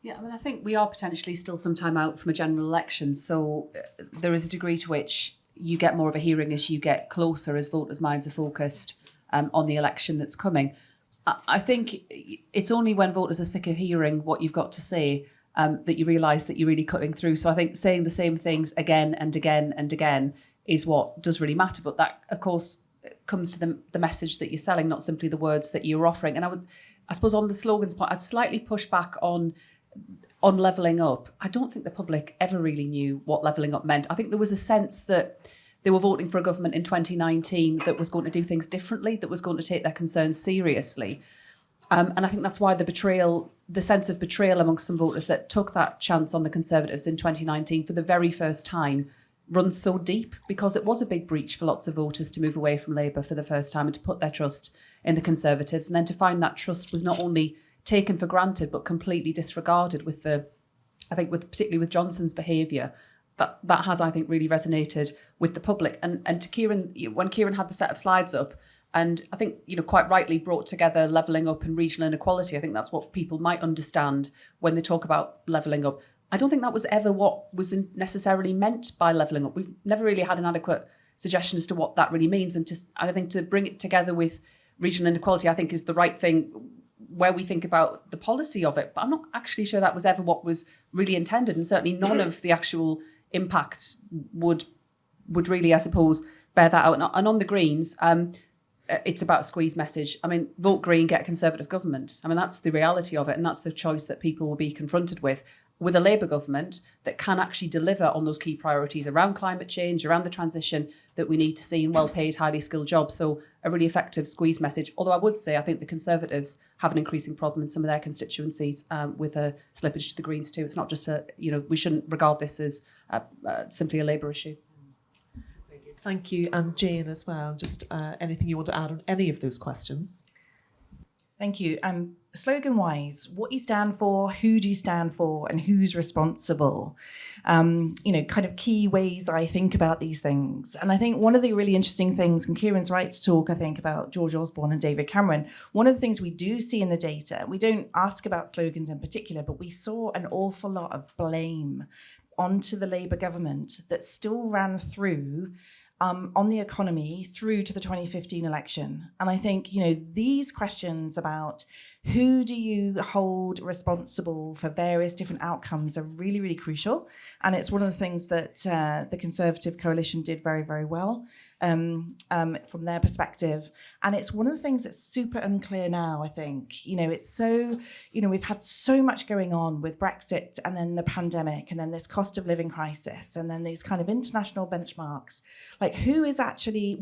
Speaker 3: Yeah, I think we are potentially still some time out from a general election, so there is a degree to which you get more of a hearing as you get closer, as voters' minds are focused on the election that's coming. I think it's only when voters are sick of hearing what you've got to say that you realise that you're really cutting through. So I think saying the same things again and again and again is what does really matter. But that, of course, comes to the message that you're selling, not simply the words that you're offering. And I suppose on the slogans part, I'd slightly push back on levelling up. I don't think the public ever really knew what levelling up meant. I think there was a sense that they were voting for a government in 2019 that was going to do things differently, that was going to take their concerns seriously. And I think that's why the sense of betrayal amongst some voters that took that chance on the Conservatives in 2019 for the very first time runs so deep, because it was a big breach for lots of voters to move away from Labour for the first time and to put their trust in the Conservatives, and then to find that trust was not only taken for granted but completely disregarded particularly with Johnson's behaviour. That has, I think, really resonated with the public. And to Keiran, when Keiran had the set of slides up, and I think, quite rightly brought together levelling up and regional inequality, I think that's what people might understand when they talk about levelling up. I don't think that was ever what was necessarily meant by levelling up. We've never really had an adequate suggestion as to what that really means. And I think to bring it together with regional inequality, I think, is the right thing where we think about the policy of it. But I'm not actually sure that was ever what was really intended. And certainly none of the actual impact would really, I suppose, bear that out. And on the Greens, it's about a squeeze message. I mean, vote Green, get a Conservative government. I mean, that's the reality of it, and that's the choice that people will be confronted with a Labour government that can actually deliver on those key priorities around climate change, around the transition that we need to see in well-paid, highly skilled jobs. So a really effective squeeze message. Although I would say I think the Conservatives have an increasing problem in some of their constituencies with a slippage to the Greens too. It's not just we shouldn't regard this as simply a Labour issue.
Speaker 1: Thank you. And Jane as well. Just anything you want to add on any of those questions?
Speaker 5: Thank you. Slogan-wise, what you stand for, who do you stand for, and who's responsible? Kind of key ways I think about these things. And I think one of the really interesting things, and Keiran's right to talk, I think, about George Osborne and David Cameron, one of the things we do see in the data, we don't ask about slogans in particular, but we saw an awful lot of blame onto the Labour government that still ran through on the economy through to the 2015 election. And I think, these questions about who do you hold responsible for various different outcomes are really, really crucial. And it's one of the things that the Conservative coalition did very, very well from their perspective. And it's one of the things that's super unclear now, I think. It's so, we've had so much going on with Brexit and then the pandemic and then this cost of living crisis and then these kind of international benchmarks. Like,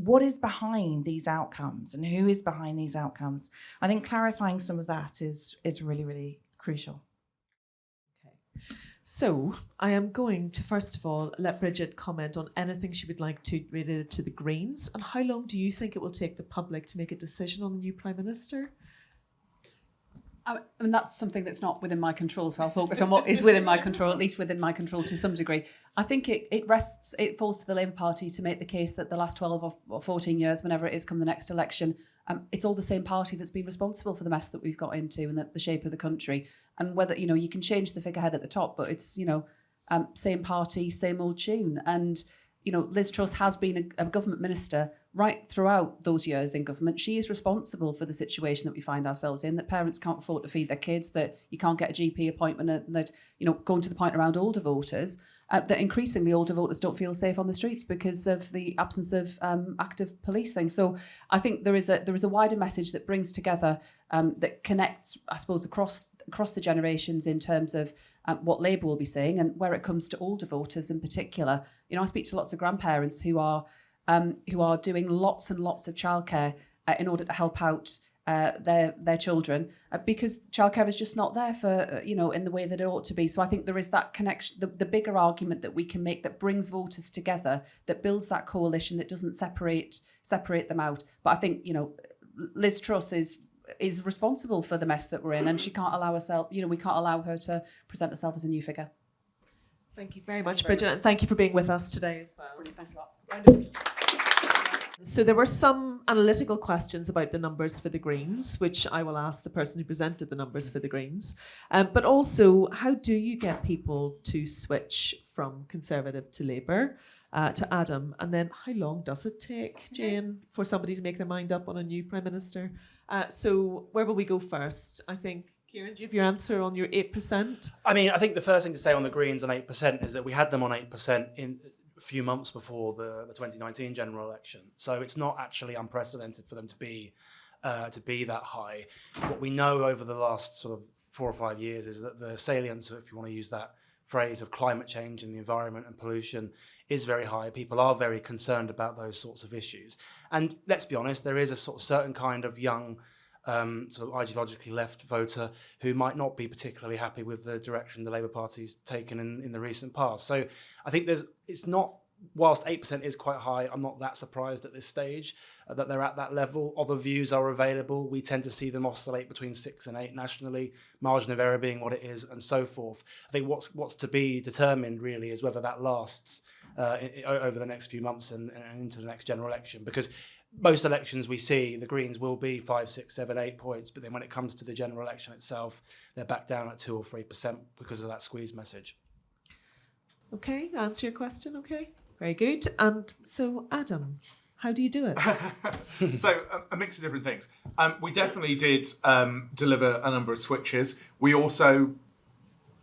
Speaker 5: what is behind these outcomes and who is behind these outcomes? I think clarifying some of that is really, really crucial.
Speaker 1: Okay. So I am going to, first of all, let Bridget comment on anything she would like to related to the Greens. And how long do you think it will take the public to make a decision on the new Prime Minister?
Speaker 3: I mean, that's something that's not within my control, so I'll focus on what is within my control, at least within my control to some degree. I think it falls to the Labour Party to make the case that the last 12 or 14 years, whenever it is come the next election, it's all the same party that's been responsible for the mess that we've got into and the shape of the country. And whether, you can change the figurehead at the top, but it's, same party, same old tune. And, Liz Truss has been a government minister right throughout those years in government. She is responsible for the situation that we find ourselves in, that parents can't afford to feed their kids, that you can't get a GP appointment, and that, going to the point around older voters, that increasingly older voters don't feel safe on the streets because of the absence of active policing. So I think there is a wider message that brings together, that connects, I suppose, across the generations in terms of what Labour will be saying, and where it comes to older voters in particular. I speak to lots of grandparents who are doing lots and lots of childcare in order to help out their children, because childcare is just not there for in the way that it ought to be. So I think there is that connection, the bigger argument that we can make that brings voters together, that builds that coalition, that doesn't separate them out. But I think Liz Truss is responsible for the mess that we're in, and she can't allow herself, we can't allow her to present herself as a new figure.
Speaker 1: Thank you very much, Bridget, and thank you for being with us today as well.
Speaker 3: Brilliant, thanks a lot.
Speaker 1: So there were some analytical questions about the numbers for the Greens, which I will ask the person who presented the numbers for the Greens. But also, how do you get people to switch from Conservative to Labour, to Adam? And then how long does it take, Jane, for somebody to make their mind up on a new Prime Minister? So where will we go first? I think, Keiran, do you have your answer on your 8%?
Speaker 2: I mean, I think the first thing to say on the Greens on 8% is that we had them on 8% in a few months before the 2019 general election. So it's not actually unprecedented for them to be that high. What we know over the last sort of 4 or 5 years is that the salience, if you want to use that phrase, of climate change and the environment and pollution is very high. People are very concerned about those sorts of issues. And let's be honest, there is a sort of certain kind of young, sort of ideologically left voter who might not be particularly happy with the direction the Labour Party's taken in the recent past. So I think it's not whilst 8% is quite high, I'm not that surprised at this stage that they're at that level. Other views are available. We tend to see them oscillate between 6 and 8 nationally, margin of error being what it is, and so forth. I think what's to be determined really is whether that lasts over the next few months and into the next general election, because most elections we see the Greens will be 5, 6, 7, 8 points, but then when it comes to the general election itself, they're back down at 2 or 3% because of that squeeze message.
Speaker 1: Okay, answer your question. Okay, very good. And so, Adam, how do you do it?
Speaker 4: So a mix of different things. We definitely did deliver a number of switches. We also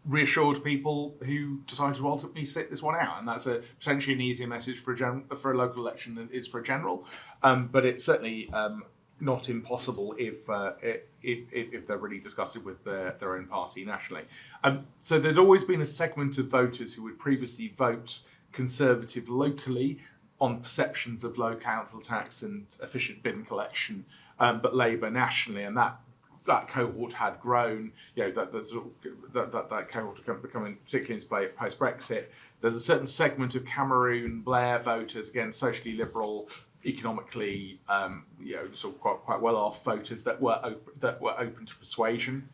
Speaker 4: reassured people who decided to ultimately sit this one out, and that's potentially an easier message for a local election than it is for a general. But it's certainly not impossible if they're really disgusted with their own party nationally. So there'd always been a segment of voters who would previously vote Conservative locally on perceptions of low council tax and efficient bin collection, but Labour nationally, and that cohort had grown. That cohort had becoming particularly into play post Brexit. There's a certain segment of Cameroon Blair voters, again socially liberal, economically, sort of quite well off voters that were open to persuasion.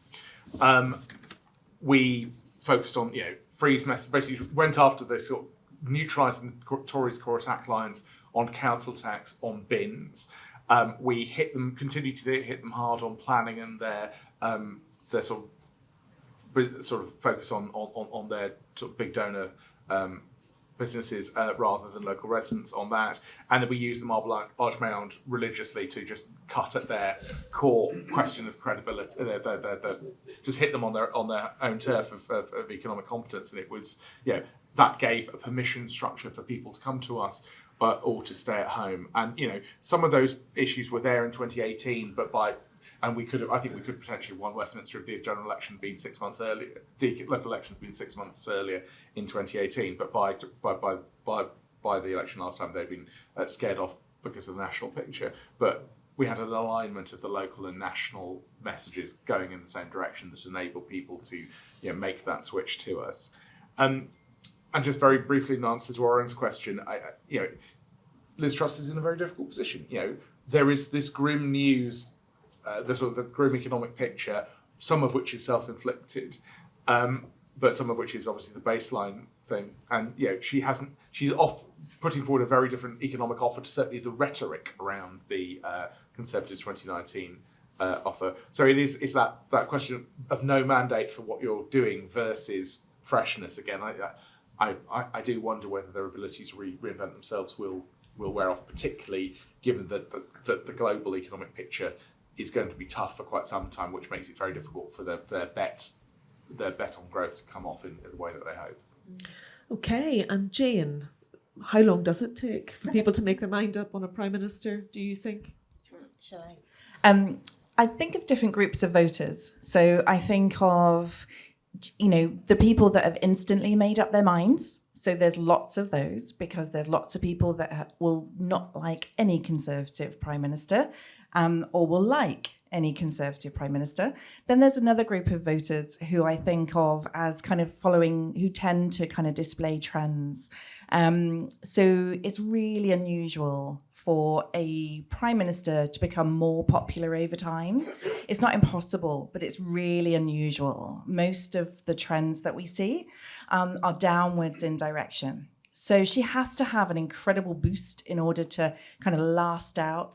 Speaker 4: We focused on freeze message, basically went after the sort of neutralising the Tories' core attack lines on council tax, on bins. We continued to hit them hard on planning and their sort of focus on their sort of big donor businesses rather than local residents on that. And then we used the Marble Arch Mound religiously to just cut at their core question of credibility, just hit them on their own turf of economic competence. And it was, that gave a permission structure for people to come to us or to stay at home. And, some of those issues were there in 2018, I think we could potentially have won Westminster if the general election been 6 months earlier. The local elections been 6 months earlier in 2018, but by the election last time they'd been scared off because of the national picture. But we had an alignment of the local and national messages going in the same direction that enabled people to make that switch to us. And just very briefly in answer to Warren's question, Liz Truss is in a very difficult position. There is this grim news, the grim economic picture, some of which is self-inflicted, but some of which is obviously the baseline thing. And she's off putting forward a very different economic offer to certainly the rhetoric around the Conservatives 2019 offer. So it is that question of no mandate for what you're doing versus freshness. Again, I do wonder whether their ability to reinvent themselves will wear off, particularly given that the global economic picture is going to be tough for quite some time, which makes it very difficult for their bet on growth to come off in the way that they hope.
Speaker 1: Okay, and Jane, how long does it take for people to make their mind up on a Prime Minister, do you think?
Speaker 5: Shall I? I think of different groups of voters. So I think of the people that have instantly made up their minds. So there's lots of those, because there's lots of people that will not like any Conservative Prime Minister, or will like any Conservative Prime Minister. Then there's another group of voters who I think of as kind of who tend to kind of display trends. So it's really unusual for a Prime Minister to become more popular over time. It's not impossible, but it's really unusual. Most of the trends that we see are downwards in direction. So she has to have an incredible boost in order to kind of last out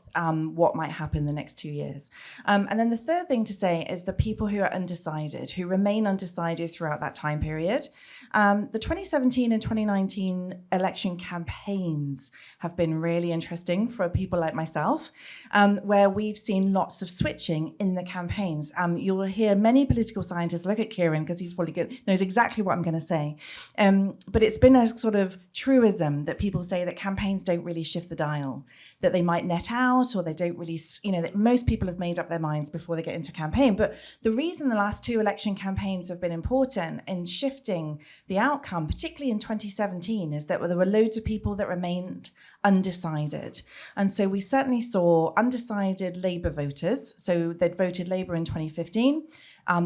Speaker 5: what might happen in the next 2 years. And then the third thing to say is the people who are undecided, who remain undecided throughout that time period. The 2017 and 2019 election campaigns have been really interesting for people like myself, where we've seen lots of switching in the campaigns. You'll hear many political scientists look at Keiran, because he's probably knows exactly what I'm going to say. But it's been a sort of truism that people say that campaigns don't really shift the dial, that they might net out, or they don't really, that most people have made up their minds before they get into campaign. But the reason the last 2 election campaigns have been important in shifting the outcome, particularly in 2017, is that there were loads of people that remained undecided. And so we certainly saw undecided Labour voters. So they'd voted Labour in 2015.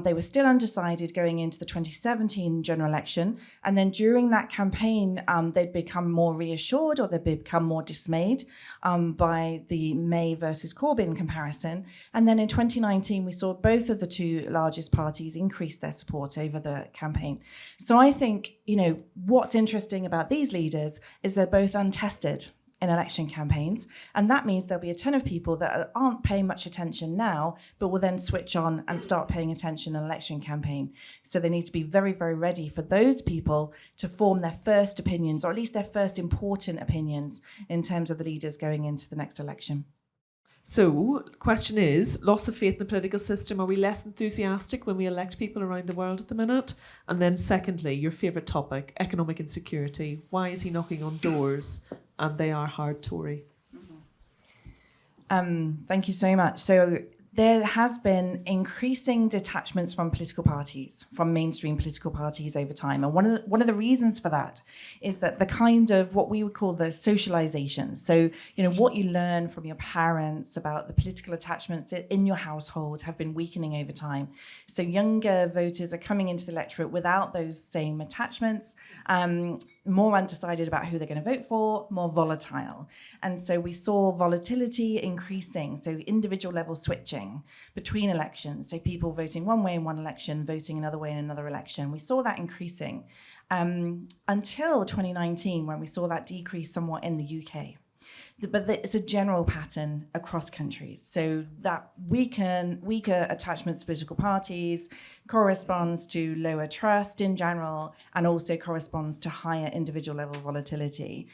Speaker 5: They were still undecided going into the 2017 general election. And then during that campaign, they'd become more reassured or they'd become more dismayed by the May versus Corbyn comparison. And then in 2019, we saw both of the two largest parties increase their support over the campaign. So I think, what's interesting about these leaders is they're both untested in election campaigns. And that means there'll be a ton of people that aren't paying much attention now, but will then switch on and start paying attention in an election campaign. So they need to be very, very ready for those people to form their first opinions, or at least their first important opinions in terms of the leaders going into the next election.
Speaker 1: So, question is, loss of faith in the political system. Are we less enthusiastic when we elect people around the world at the minute? And then secondly, your favourite topic, economic insecurity. Why is he knocking on doors and they are hard Tory?
Speaker 5: Thank you so much. So there has been increasing detachments from political parties, from mainstream political parties over time. And one of the reasons for that is that the kind of what we would call the socialization. So, what you learn from your parents about the political attachments in your household have been weakening over time. So younger voters are coming into the electorate without those same attachments, more undecided about who they're going to vote for, more volatile. And so we saw volatility increasing, so individual level switching between elections, so people voting one way in one election, voting another way in another election. We saw that increasing until 2019, when we saw that decrease somewhat in the UK. But it's a general pattern across countries. So that weaker attachments to political parties corresponds to lower trust in general, and also corresponds to higher individual level volatility.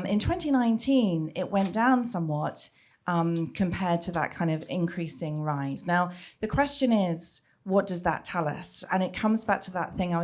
Speaker 5: In 2019, it went down somewhat compared to that kind of increasing rise. Now, the question is, what does that tell us? And it comes back to that thing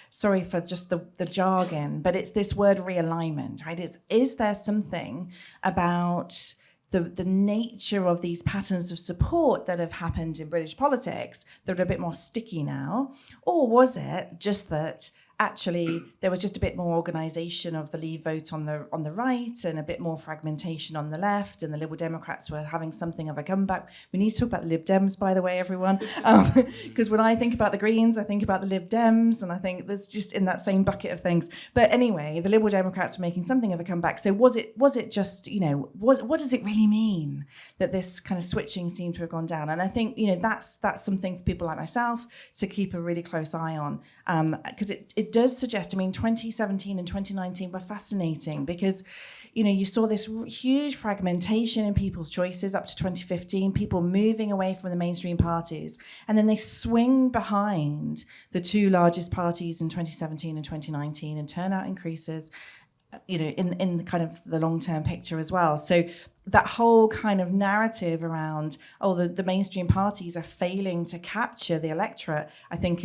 Speaker 5: sorry for just the jargon, but it's this word realignment, right? Is there something about the nature of these patterns of support that have happened in British politics that are a bit more sticky now? Or was it just that actually there was just a bit more organisation of the Leave vote on the right and a bit more fragmentation on the left, and the Liberal Democrats were having something of a comeback? We need to talk about the Lib Dems, by the way, everyone, because when I think about the Greens, I think about the Lib Dems, and I think there's just in that same bucket of things. But anyway, the Liberal Democrats were making something of a comeback. So was it just, what does it really mean that this kind of switching seemed to have gone down? And I think, that's something for people like myself to keep a really close eye on, because it does suggest, 2017 and 2019 were fascinating because, you saw this huge fragmentation in people's choices up to 2015, people moving away from the mainstream parties, and then they swing behind the two largest parties in 2017 and 2019, and turnout increases, in kind of the long-term picture as well. So that whole kind of narrative around, the mainstream parties are failing to capture the electorate, I think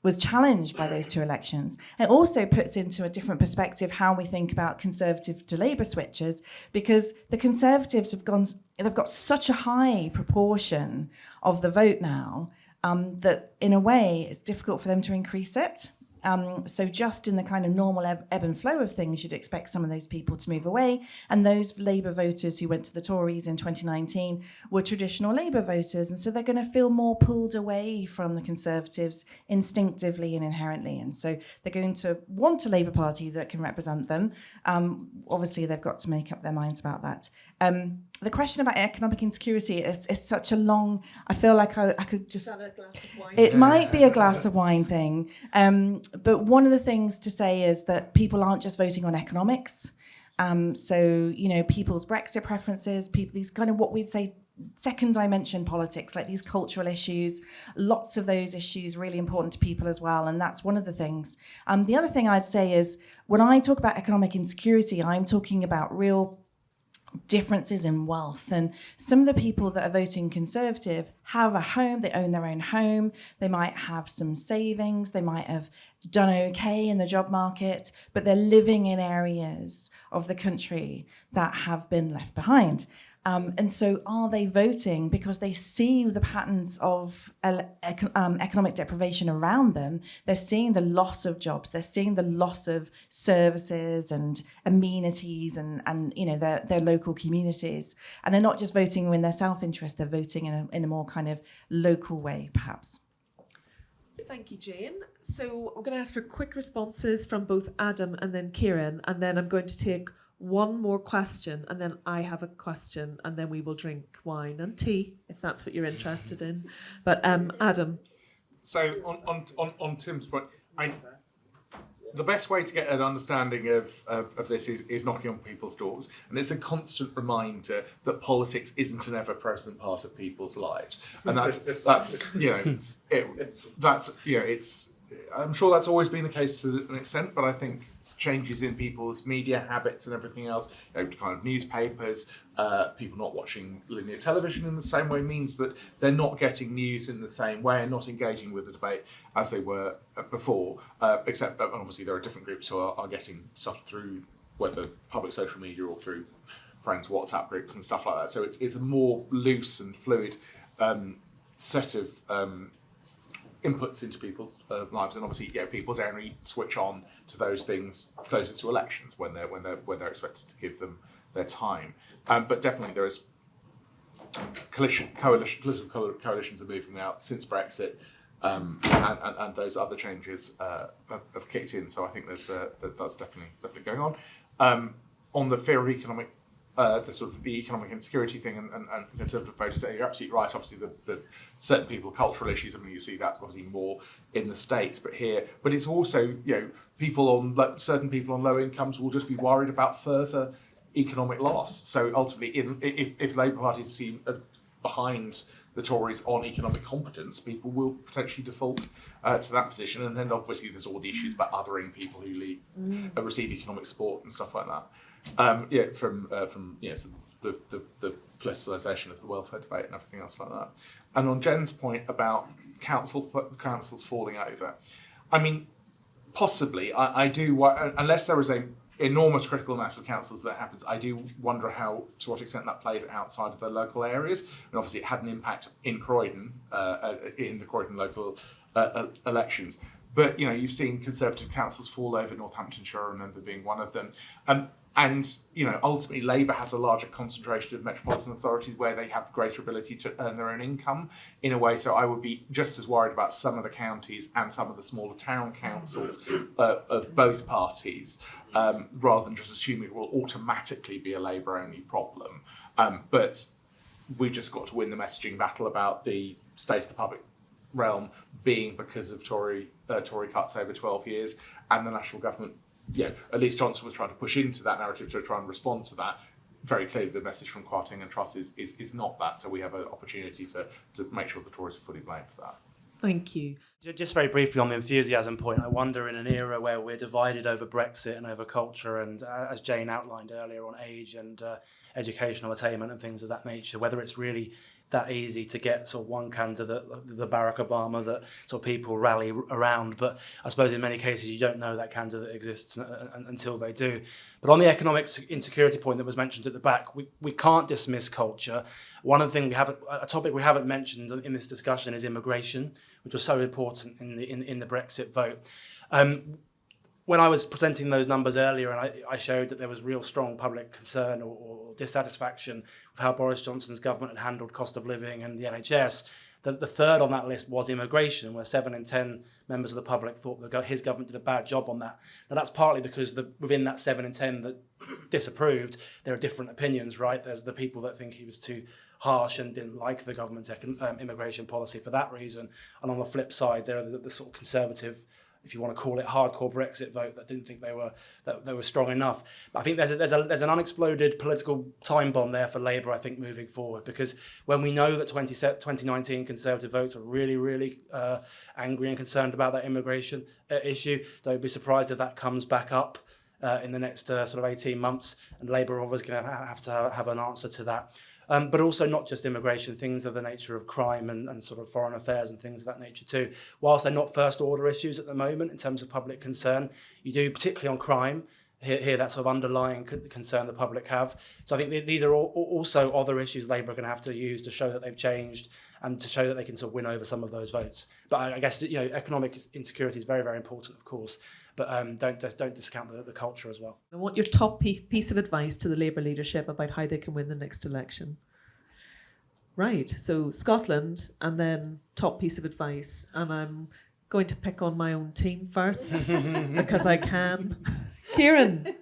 Speaker 5: was challenged by those two elections. It also puts into a different perspective how we think about Conservative to Labour switches, because the Conservatives they've got such a high proportion of the vote now that in a way it's difficult for them to increase it. So just in the kind of normal ebb and flow of things, you'd expect some of those people to move away. And those Labour voters who went to the Tories in 2019 were traditional Labour voters. And so they're going to feel more pulled away from the Conservatives instinctively and inherently. And so they're going to want a Labour Party that can represent them. Obviously, they've got to make up their minds about that. The question about economic insecurity is such a long, I feel like I could just...
Speaker 1: Is that a glass of wine?
Speaker 5: It might be a glass of wine thing. But one of the things to say is that people aren't just voting on economics. So, people's Brexit preferences, these kind of what we'd say second dimension politics, like these cultural issues, lots of those issues really important to people as well. And that's one of the things. The other thing I'd say is when I talk about economic insecurity, I'm talking about real differences in wealth. And some of the people that are voting Conservative have a home, they own their own home, they might have some savings, they might have done okay in the job market, but they're living in areas of the country that have been left behind. And so are they voting because they see the patterns of economic deprivation around them? They're seeing the loss of jobs, they're seeing the loss of services and amenities and their local communities. And they're not just voting in their self-interest, they're voting in a more kind of local way, perhaps.
Speaker 1: Thank you, Jane. So we're going to ask for quick responses from both Adam and then Keiran, and then I'm going to take one more question, and then I have a question, and then we will drink wine and tea if that's what you're interested in. But Adam.
Speaker 4: So on Tim's point, the best way to get an understanding of this is knocking on people's doors, and it's a constant reminder that politics isn't an ever-present part of people's lives, and that's it's. I'm sure that's always been the case to an extent, but I think changes in people's media habits and everything else, kind of newspapers, people not watching linear television in the same way means that they're not getting news in the same way and not engaging with the debate as they were before, except that obviously there are different groups who are getting stuff through whether public social media or through friends' WhatsApp groups and stuff like that. So it's a more loose and fluid set of inputs into people's lives, and obviously, people generally switch on to those things closest to elections when they're expected to give them their time. But definitely there is political coalitions are moving out since Brexit, and those other changes have kicked in. So I think that's definitely going on. On the fear of economic. The economic insecurity thing and Conservative voters, you're absolutely right. Obviously, the certain people, cultural issues. I mean, you see that obviously more in the States, but it's also certain people on low incomes will just be worried about further economic loss. So ultimately, if Labour Party is seen as behind the Tories on economic competence, people will potentially default to that position, and then obviously there's all the issues about othering people who receive economic support and stuff like that. From the politicisation of the welfare debate and everything else like that. And on Jen's point about councils falling over, I mean, possibly, I do, unless there is an enormous critical mass of councils that happens, I do wonder to what extent that plays outside of their local areas. And obviously it had an impact in Croydon, in the Croydon local elections. But, you've seen Conservative councils fall over. Northamptonshire, I remember being one of them. And ultimately, Labour has a larger concentration of metropolitan authorities where they have greater ability to earn their own income in a way. So I would be just as worried about some of the counties and some of the smaller town councils of both parties, rather than just assuming it will automatically be a Labour-only problem. But we've just got to win the messaging battle about the state of the public realm being because of Tory cuts over 12 years, and the national government. At least Johnson was trying to push into that narrative to try and respond to that. Very clearly, the message from Kwarting and Truss is not that. So we have an opportunity to make sure the Tories are fully blamed for that.
Speaker 1: Thank you.
Speaker 2: Just very briefly on the enthusiasm point, I wonder in an era where we're divided over Brexit and over culture, and as Jane outlined earlier on age and educational attainment and things of that nature, whether it's really that easy to get sort of one candidate, the Barack Obama, that sort of people rally around. But I suppose in many cases you don't know that candidate exists until they do. But on the economic insecurity point that was mentioned at the back, we can't dismiss culture. One of the things a topic we haven't mentioned in this discussion is immigration, which was so important in the Brexit vote. When I was presenting those numbers earlier, and I showed that there was real strong public concern or dissatisfaction with how Boris Johnson's government had handled cost of living and the NHS, the third on that list was immigration, where 7 in 10 members of the public thought that his government did a bad job on that. Now that's partly because within that 7 in 10 that disapproved, there are different opinions, right? There's the people that think he was too harsh and didn't like the government's immigration policy for that reason. And on the flip side, there are the sort of conservative, if you want to call it, hardcore Brexit vote that didn't think they were strong enough. But I think there's an unexploded political time bomb there for Labour, I think, moving forward, because when we know that 2019 Conservative votes are really, really angry and concerned about that immigration issue, don't be surprised if that comes back up in the next sort of 18 months, and Labour are obviously going to have an answer to that. But also not just immigration, things of the nature of crime and sort of foreign affairs and things of that nature too. Whilst they're not first order issues at the moment in terms of public concern, you do, particularly on crime, hear that sort of underlying concern the public have. So I think these are also other issues Labour are going to have to use to show that they've changed and to show that they can sort of win over some of those votes. But I guess economic insecurity is very, very important, of course. But don't discount the culture as well.
Speaker 1: I want your top piece of advice to the Labour leadership about how they can win the next election. Right, so Scotland, and then top piece of advice. And I'm going to pick on my own team first because I can. Keiran.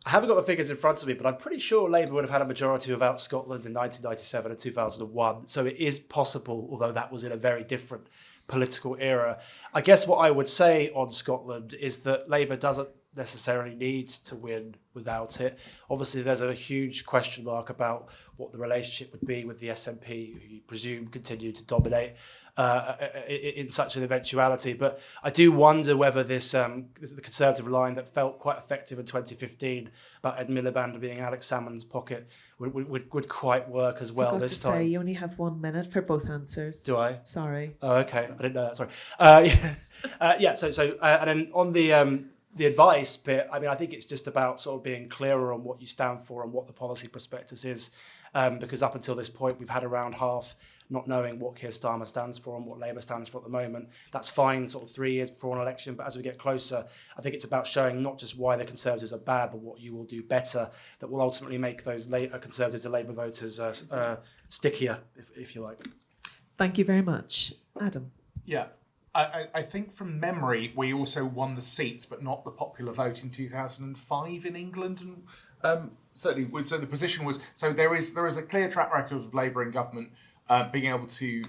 Speaker 2: I haven't got the figures in front of me, but I'm pretty sure Labour would have had a majority without Scotland in 1997 and 2001. So it is possible, although that was in a very different political era. I guess what I would say on Scotland is that Labour doesn't necessarily need to win without it. Obviously, there's a huge question mark about what the relationship would be with the SNP, who you presume continue to dominate in such an eventuality. But I do wonder whether this is the Conservative line that felt quite effective in 2015 about Ed Miliband being Alex Salmond's pocket would quite work as well this time.
Speaker 1: Say, you only have 1 minute for both answers.
Speaker 2: Do I?
Speaker 1: Sorry.
Speaker 2: Oh, okay. I didn't know that. Sorry. And then on the advice bit, I mean, I think it's just about sort of being clearer on what you stand for and what the policy prospectus is, because up until this point, we've had around half not knowing what Keir Starmer stands for and what Labour stands for at the moment. That's fine sort of 3 years before an election, but as we get closer, I think it's about showing not just why the Conservatives are bad, but what you will do better that will ultimately make those Conservative and Labour voters stickier, if you like.
Speaker 1: Thank you very much. Adam.
Speaker 6: Yeah. I think from memory, we also won the seats, but not the popular vote in 2005 in England. And certainly, so the position was, so there is a clear track record of Labour in government being able to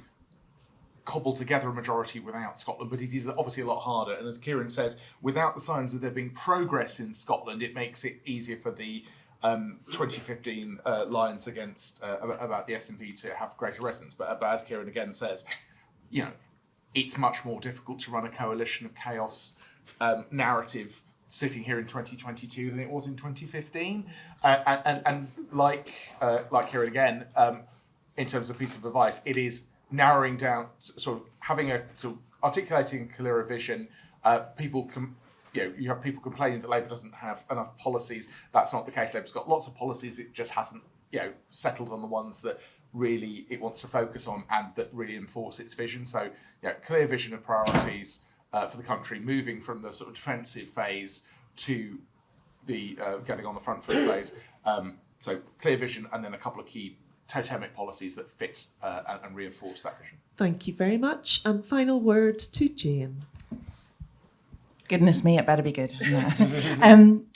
Speaker 6: cobble together a majority without Scotland, but it is obviously a lot harder. And as Keiran says, without the signs of there being progress in Scotland, it makes it easier for the 2015 lines against about the SNP to have greater resonance. But as Keiran again says, you know, it's much more difficult to run a coalition of chaos narrative sitting here in 2022 than it was in 2015. And like Keiran again, in terms of piece of advice, it is narrowing down, sort of having a sort of articulating a clearer vision. You have people complaining that Labour doesn't have enough policies. That's not the case. Labour's got lots of policies. It just hasn't, settled on the ones that really it wants to focus on and that really enforce its vision. So, clear vision of priorities for the country, moving from the sort of defensive phase to the getting on the front foot phase. So clear vision, and then a couple of key totemic policies that fit and reinforce that vision.
Speaker 1: Thank you very much. And final word to Jane.
Speaker 5: Goodness me, it better be good.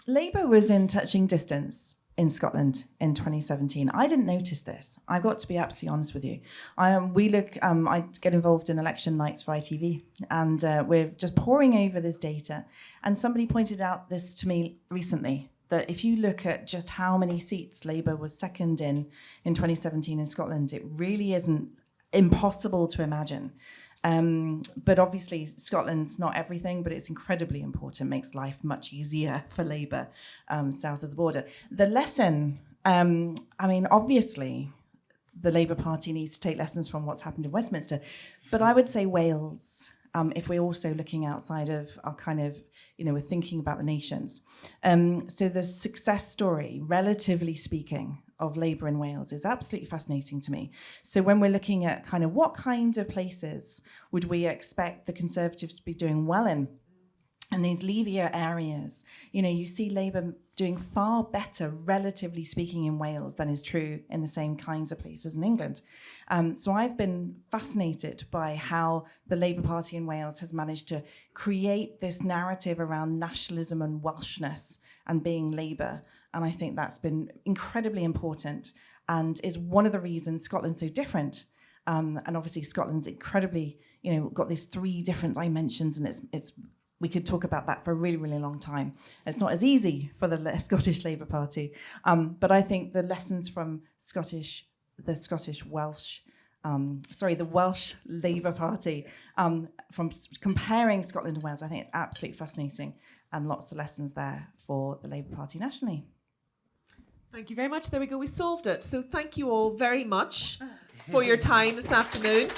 Speaker 5: Labour was in touching distance in Scotland in 2017. I didn't notice this. I've got to be absolutely honest with you. I get involved in election nights for ITV, and we're just poring over this data. And somebody pointed out this to me recently, that if you look at just how many seats Labour was second in 2017 in Scotland, it really isn't impossible to imagine. But obviously Scotland's not everything, but it's incredibly important, makes life much easier for Labour south of the border. The lesson, obviously the Labour Party needs to take lessons from what's happened in Westminster, but I would say Wales, if we're also looking outside of our kind of, we're thinking about the nations. So the success story, relatively speaking, of Labour in Wales is absolutely fascinating to me. So when we're looking at kind of what kind of places would we expect the Conservatives to be doing well in, and these leavier areas, you see Labour doing far better, relatively speaking, in Wales than is true in the same kinds of places in England. So I've been fascinated by how the Labour Party in Wales has managed to create this narrative around nationalism and Welshness and being Labour. And I think that's been incredibly important and is one of the reasons Scotland's so different. And obviously Scotland's incredibly, got these three different dimensions, and it's we could talk about that for a really, really long time. It's not as easy for the Scottish Labour Party, but I think the lessons from the Welsh Labour Party, from comparing Scotland and Wales, I think it's absolutely fascinating, and lots of lessons there for the Labour Party nationally.
Speaker 1: Thank you very much. There we go. We solved it. So thank you all very much for your time this afternoon.